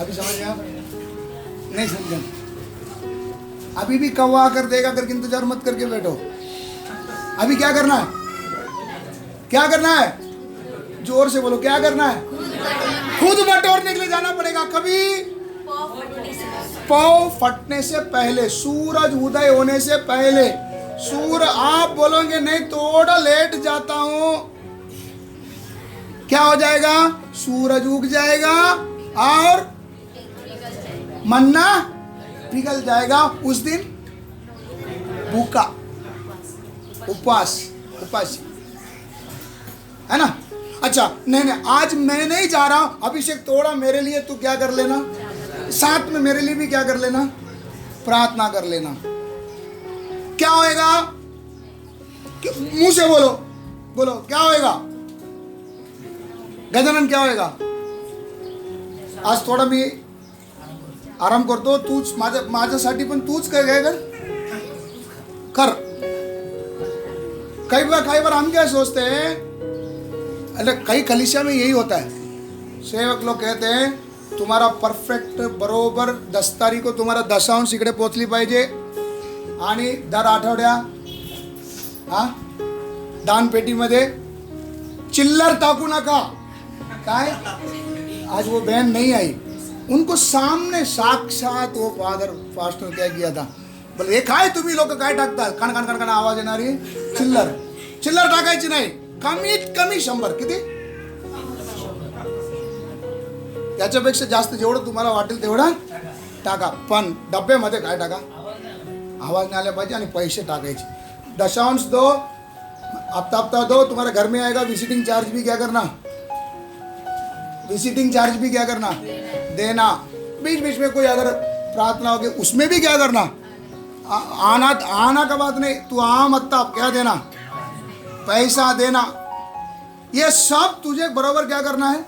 अभी समझ गया? नहीं समझा? अभी भी कौवा आकर देगा करके इंतजार मत करके बैठो। अभी क्या करना है? क्या करना है? जोर से बोलो, क्या करना है? खुद बटोरने के लिए जाना पड़ेगा। कभी पाँव फटने से पहले, सूरज उदय होने से पहले। आप बोलोगे नहीं, थोड़ा लेट जाता हूं, क्या हो जाएगा? सूरज उग जाएगा और मन्ना पिघल जाएगा। उस दिन भूखा, उपवास है ना। अच्छा नहीं, आज मैं नहीं जा रहा हूं। अभिषेक थोड़ा मेरे लिए तू क्या कर लेना, साथ में मेरे लिए भी क्या कर लेना, प्रार्थना कर लेना। क्या होएगा? मुंह से बोलो, बोलो क्या होएगा? गजानन क्या होएगा? आज थोडा मी आराम करतो, तूच माझ्यासाठी पण तूच काय कर। कई बार हम क्या सोचते हैं, अरे कई कलीसिया में यही होता है। सेवक लोग कहते हैं तुम्हारा परफेक्ट बरोबर 10 तारीख को तुम्हारा दशांश इकडे पोचली पाहिजे आणि दर आठवड्या दान पेटीमध्ये चिल्लर टाकू नका। काय आज वो बहन नहीं आई, उनको सामने साक्षात वो फास्टर क्या किया था, बोले हे काय तुम्ही लोक काय टाकता, कण कण कण कण आवाज येणारी चिल्लर टाकायची नाही, कमीत कमी 100 किती, त्याच्यापेक्षा जास्त जेवढं तुम्हाला वाटेल तेवढं टाका, पण डब्यामध्ये काय टाका, आवाज नाही आला पाहिजे आणि पैसे टाकायचे। दशांश दो हफ्ता दो, तुम्हारे घर में आएगा, विजिटिंग चार्ज भी क्या करना, विजिटिंग चार्ज भी क्या करना, देना। बीच बीच में कोई अगर प्रार्थना होगी उसमें भी क्या करना, आना का बात नहीं, तू हफ्ता क्या देना, पैसा देना। ये सब तुझे बरोबर क्या करना है,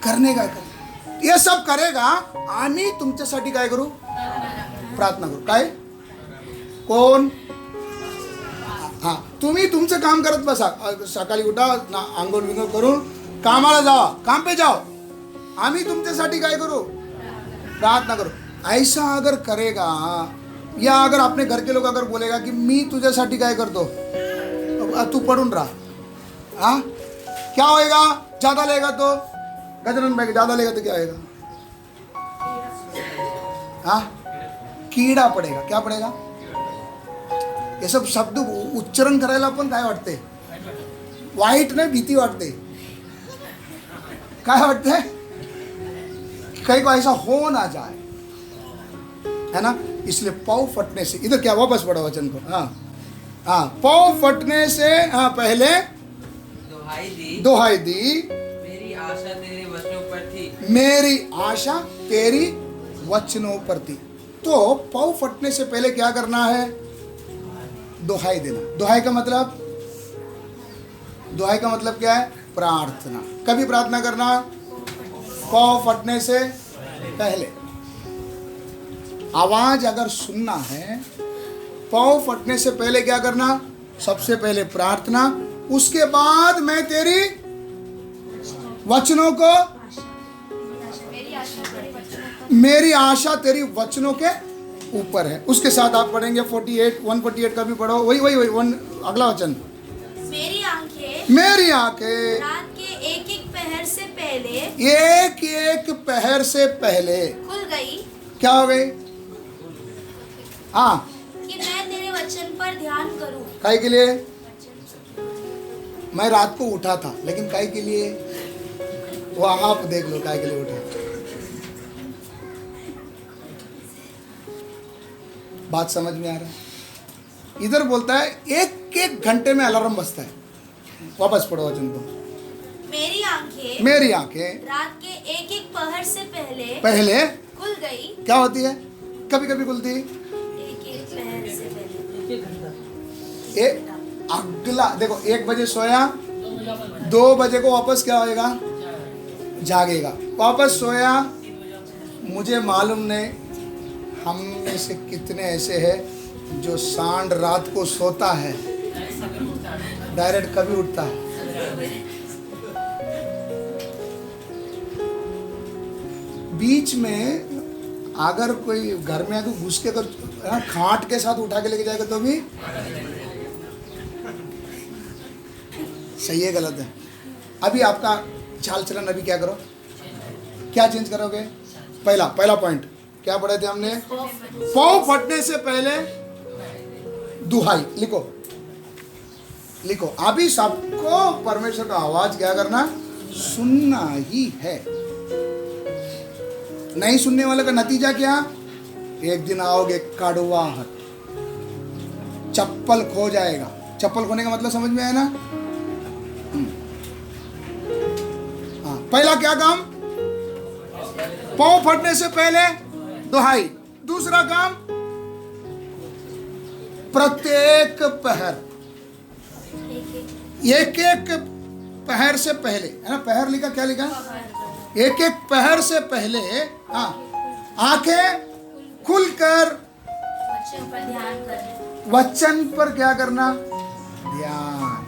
करने का कर। ये सब करेगा आम्ही तुमच्यासाठी काय करू, प्रार्थना करू। काय कोण, हा तुम्ही तुमचं काम करत बसा, सकाळी उठा, आंघोळ बिंघोळ करून कामाला जावा, काम पे जाओ, आम्ही तुमच्यासाठी काय करू, प्रार्थना करो। ऐसा अगर करेगा, या अगर अपने घर के लोग अगर बोलेगा कि मी तुझ्यासाठी काय करतो, तू पडून रहा, हाँ क्या होएगा, ज्यादा लेगा तो गजनन भाई ज्यादा लेगा तो क्या होएगा, हाँ कीड़ा पड़ेगा। क्या पड़ेगा, ये सब शब्द उच्चारण करायला पण काय वाटते, वाईट नाही भीती वाटते, काय वाटते, कहीं को ऐसा हो ना जाए, है ना। इसलिए पाँव फटने से, इधर क्या वापस पढ़ो वचन को, हाँ हाँ, पाँव फटने से पहले दुहाई दी, मेरी आशा तेरे वचनों पर थी, मेरी आशा तेरी वचनों पर थी। तो पाँव फटने से पहले क्या करना है, दुहाई देना। दुहाई का मतलब, दुहाई का मतलब क्या है, प्रार्थना। कभी प्रार्थना करना, पाँव फटने से पहले। आवाज अगर सुनना है, पाँव फटने से पहले क्या करना, सबसे पहले प्रार्थना, उसके बाद मैं तेरी वचनों को, मेरी आशा तेरी वचनों के ऊपर है। उसके साथ आप पढ़ेंगे 148 का भी पढ़ो, वही अगला वचन, मेरी आंखें रात के एक एक पहर से पहले, एक एक पहर से पहले खुल गई। क्या हो गई, हाँ, कि मैं तेरे वचन पर ध्यान करूं। काय के लिए, मैं रात को उठा था, लेकिन काय के लिए, वो आप देख लो काय के लिए उठा। बात समझ में आ रहा है। इधर बोलता है एक एक घंटे में अलार्म बजता है। वापस पढ़ो वचन को, मेरी आंखें रात के एक एक पहर से पहले खुल गई। क्या होती है, कभी कभी खुलती, एक एक पहर से पहले। अगला देखो, 1 बजे सोया, 2 बजे को वापस क्या होएगा, जागेगा, वापस सोया। मुझे मालूम नहीं हम में से कितने ऐसे हैं जो सांड रात को सोता है, डायरेक्ट कभी उठता है। बीच में अगर कोई घर में आके घुस के अगर खाट के साथ उठा के लेके जाएगा तो भी सही है, गलत है। अभी आपका चाल चलन अभी क्या करो, क्या चेंज करोगे। पहला पॉइंट क्या पढ़े थे हमने, पाँव फटने से पहले दुहाई। लिखो अभी सबको परमेश्वर का आवाज क्या करना, सुनना ही है। नहीं सुनने वाले का नतीजा क्या, एक दिन आओगे कड़वाहट, चप्पल खो जाएगा। चप्पल खोने का मतलब समझ में आया ना। हाँ, पहला क्या काम, पाँव फटने से पहले दुहाई। दूसरा काम, प्रत्येक पहर, एक एक पहर से पहले, है ना। पहर लिखा, क्या लिखा, एक एक पहर से पहले, हाँ, आंखें खुलकर वचन पर ध्यान करना। वचन पर क्या करना, ध्यान।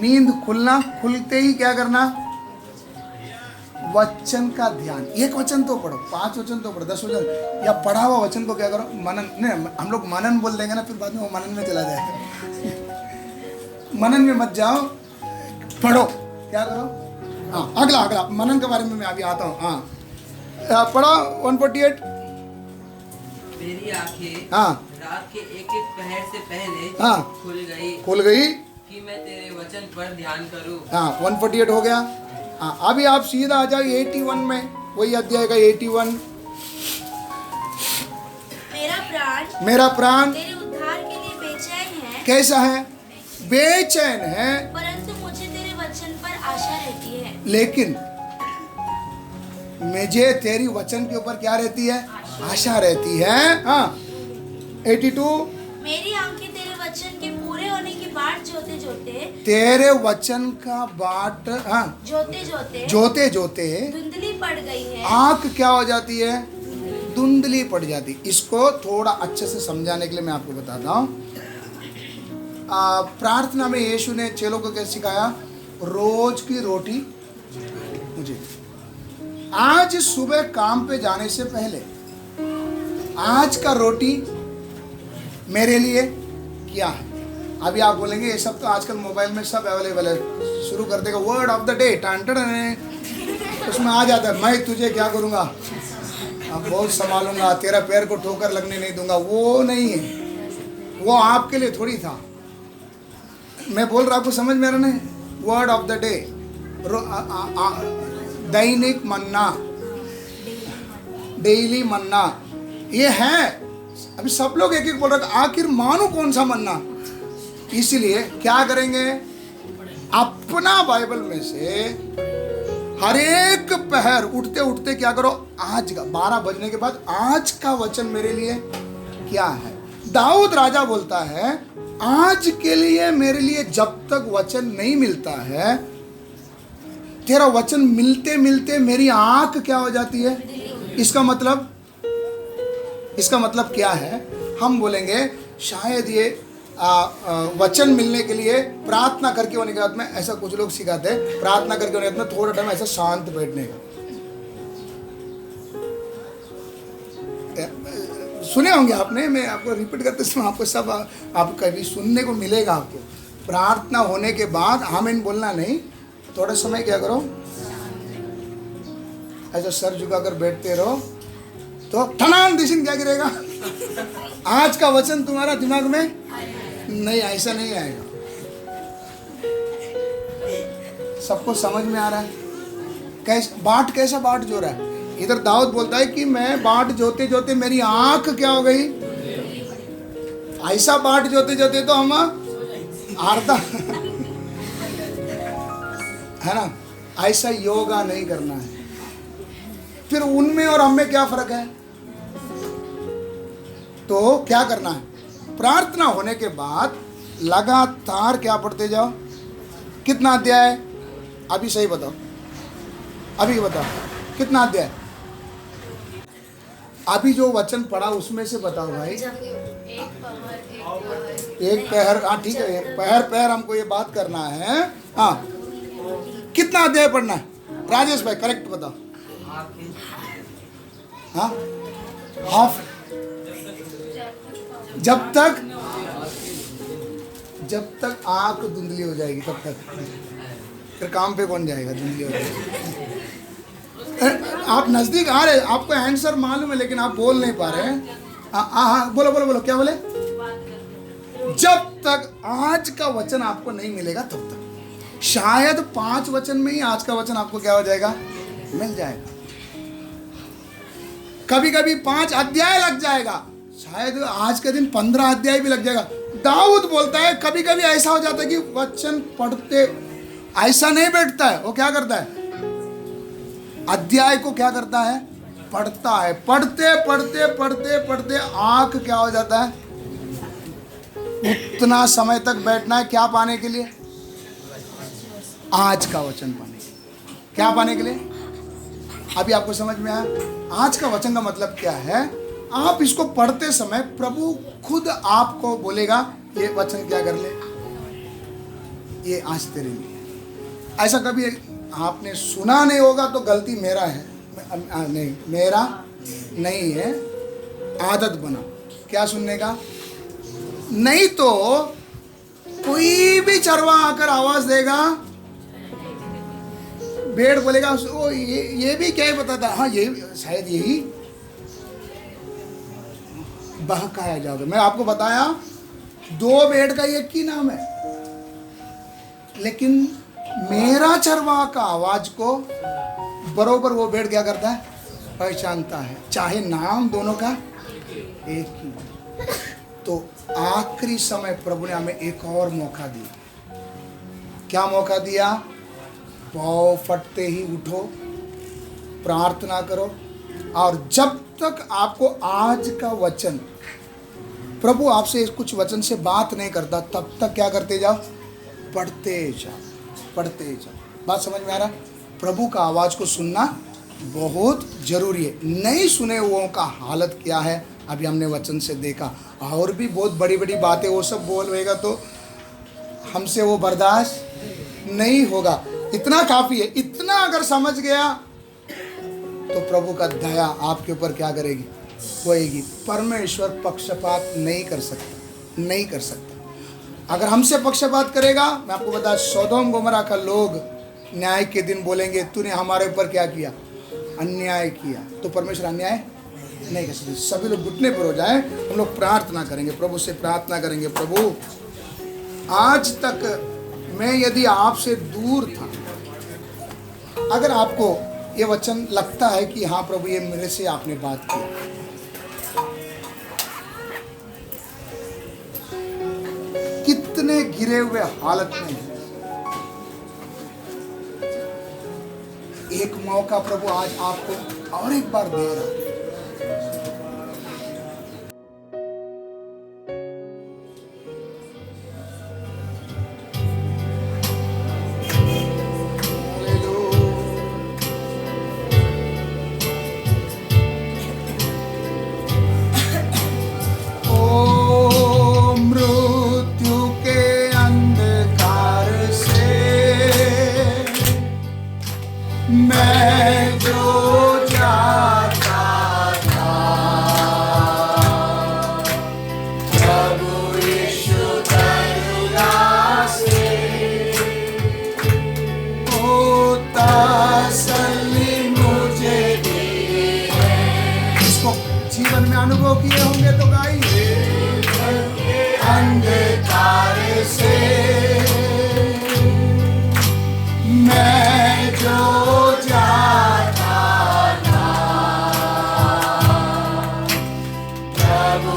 नींद खुलना, खुलते ही क्या करना, वचन का ध्यान। एक वचन तो पढ़ो, 5 वचन तो पढ़ो, 10 वचन, या पढ़ा हुआ वचन को क्या करो, मनन। नहीं, हम लोग मनन बोल देंगे ना, फिर बाद में वो मनन में चला जाएगा। मनन में मत जाओ, पढ़ो। क्या करो, हाँ, अगला मनन के बारे में मैं अभी आता हूँ। हाँ, पढ़ो 148। मेरी आंखें हाँ, रात के एक एक पहर से पहले हाँ, खुल गई कि मैं तेरे वचन पर ध्यान करूं। हाँ, 148 हो गया। हाँ, अभी आप सीधा आ जाओ 81 में, वही अध्याय का 81। मेरा प्राण मेरा प्राण तेरे उद्धार के लिए बेचैन है। कैसा है, बेचैन हैं, परंतु मुझे तेरे वचन पर आशा रहती है। लेकिन मुझे तेरी वचन के ऊपर क्या रहती है? आशा रहती है। हाँ 82, मेरी आंखें तेरे वचन के पूरे होने की बाट जोते जोते तेरे वचन का बाट, हाँ, जोते जोते जोते जोते धुंधली पड़ गई है। आंख क्या हो जाती है? धुंधली पड़ जाती। इसको थोड़ा अच्छे से समझाने के लिए मैं आपको बताता हूँ। प्रार्थना में यीशु ने चेलों को कैसे सिखाया? रोज की रोटी मुझे। आज सुबह काम पे जाने से पहले आज का रोटी मेरे लिए क्या है? अभी आप बोलेंगे ये सब तो आजकल मोबाइल में सब अवेलेबल है, शुरू कर देगा वर्ड ऑफ द डे, उसमें आ जाता है मैं तुझे क्या करूँगा, अब बहुत संभालूंगा, तेरा पैर को ठोकर लगने नहीं दूंगा। वो नहीं है, वो आपके लिए थोड़ी था। मैं बोल रहा आपको समझ में आ रहा नहीं? Word of the day, Dainik Manna, daily मन्ना, ये है। अभी सब लोग एक एक बोल रहे आखिर मानो कौन सा मन्ना। इसलिए क्या करेंगे? अपना बाइबल में से हर एक पहर उठते उठते क्या करो? आज का 12 बजने के बाद आज का वचन मेरे लिए क्या है? दाऊद राजा बोलता है आज के लिए मेरे लिए जब तक वचन नहीं मिलता है, तेरा वचन मिलते मिलते मेरी आंख क्या हो जाती है? इसका मतलब क्या है? हम बोलेंगे शायद ये वचन मिलने के लिए प्रार्थना करके होने के बाद में, ऐसा कुछ लोग सिखाते हैं, प्रार्थना करके होने के बाद में थोड़ा टाइम ऐसा शांत बैठने का। सुने होंगे आपने, मैं आपको रिपीट करते समय आपको सब आप कभी सुनने को मिलेगा। आपको प्रार्थना होने के बाद आमीन बोलना नहीं, थोड़ा समय क्या करो, ऐसा सर झुकाकर बैठते रहो तो ठनान दिशिन क्या गिरेगा? आज का वचन तुम्हारा दिमाग में नहीं, ऐसा नहीं आएगा। सबको समझ में आ रहा है? कैसा बाट जो रहा है? इधर दाऊद बोलता है कि मैं बाट जोते जोते मेरी आंख क्या हो गई? ऐसा बाट जोते जोते तो हम आरता है ना। ऐसा योगा नहीं करना है। फिर उनमें और हम में क्या फर्क है? तो क्या करना है? प्रार्थना होने के बाद लगातार क्या पढ़ते जाओ। कितना अध्याय? अभी सही बताओ, अभी बताओ कितना अध्याय? अभी जो वचन पढ़ा उसमें से बताओ भाई। एक पहर, हाँ ठीक है, पहर हमको ये बात करना है। हाँ कितना अध्याय पढ़ना है? राजेश भाई करेक्ट बताओ। हाँ हाफ। जब तक आंख धुंधली हो जाएगी तब तक फिर काम पे कौन जाएगा? धुंधली हो जाएगी। आप नजदीक आ रहे, आपको आंसर मालूम है लेकिन आप बोल नहीं पा रहे हैं। हाँ बोलो बोलो बोलो, क्या बोले? जब तक आज का वचन आपको नहीं मिलेगा तब तक। शायद 5 वचन में ही आज का वचन आपको क्या हो जाएगा? मिल जाएगा। कभी कभी 5 अध्याय लग जाएगा, शायद आज के दिन 15 अध्याय भी लग जाएगा। दाऊद बोलता है कभी कभी ऐसा हो जाता है कि वचन पढ़ते ऐसा नहीं बैठता है, वो क्या करता है? अध्याय को क्या करता है? पढ़ता है। पढ़ते पढ़ते पढ़ते पढ़ते आंख क्या हो जाता है? उतना समय तक बैठना है क्या पाने के लिए? आज का वचन पाने के लिए। क्या पाने के लिए? अभी आपको समझ में आया? आज का वचन का मतलब क्या है? आप इसको पढ़ते समय प्रभु खुद आपको बोलेगा ये वचन क्या कर ले, ये आज तेरे लिए। ऐसा कभी आपने सुना नहीं होगा तो गलती मेरा है, नहीं मेरा नहीं है। आदत बना क्या सुनने का? नहीं तो कोई भी चरवा आकर आवाज देगा, भेड़ बोलेगा ओ ये भी क्या ही बताता, हाँ ये शायद यही बहकाया जाओगे। मैं आपको बताया 2 भेड़ का एक ही नाम है, लेकिन मेरा चरवाहा का आवाज को बरोबर वो भेड़ क्या करता है? पहचानता है, चाहे नाम दोनों का एक ही। तो आखिरी समय प्रभु ने हमें एक और मौका दिया। क्या मौका दिया? पाँव फटते ही उठो, प्रार्थना करो, और जब तक आपको आज का वचन, प्रभु आपसे कुछ वचन से बात नहीं करता, तब तक क्या करते जाओ? पढ़ते जाओ, पढ़ते जाओ। बात समझ में आ रहा? प्रभु का आवाज़ को सुनना बहुत जरूरी है। नहीं सुने हुओं का हालत क्या है अभी हमने वचन से देखा। और भी बहुत बड़ी बड़ी बातें वो सब बोलेगा तो हमसे वो बर्दाश्त नहीं होगा। इतना काफ़ी है। इतना अगर समझ गया तो प्रभु का दया आपके ऊपर क्या करेगी? होएगी। परमेश्वर पक्षपात नहीं कर सकता, नहीं कर सकता। अगर हमसे पक्षपात करेगा, मैं आपको बता, सोदोम गोमरा का लोग न्याय के दिन बोलेंगे तूने हमारे ऊपर क्या किया? अन्याय किया। तो परमेश्वर अन्याय नहीं कर सकते। सभी लोग घुटने पर हो जाए, हम लोग प्रार्थना करेंगे, प्रभु से प्रार्थना करेंगे, प्रभु आज तक मैं यदि आपसे दूर था, अगर आपको ये वचन लगता है कि हाँ प्रभु ये मेरे से आपने बात की, कितने गिरे हुए हालत में हैं। एक मौका प्रभु आज आपको और एक बार दे रहा है। मैं जो जाता था, प्रभु यीशु करुणा से होता तसल्ली मुझे दी है। इसको जीवन में अनुभव किए होंगे तो गाइए। अंधकार से मैं जो जाता था, प्रभु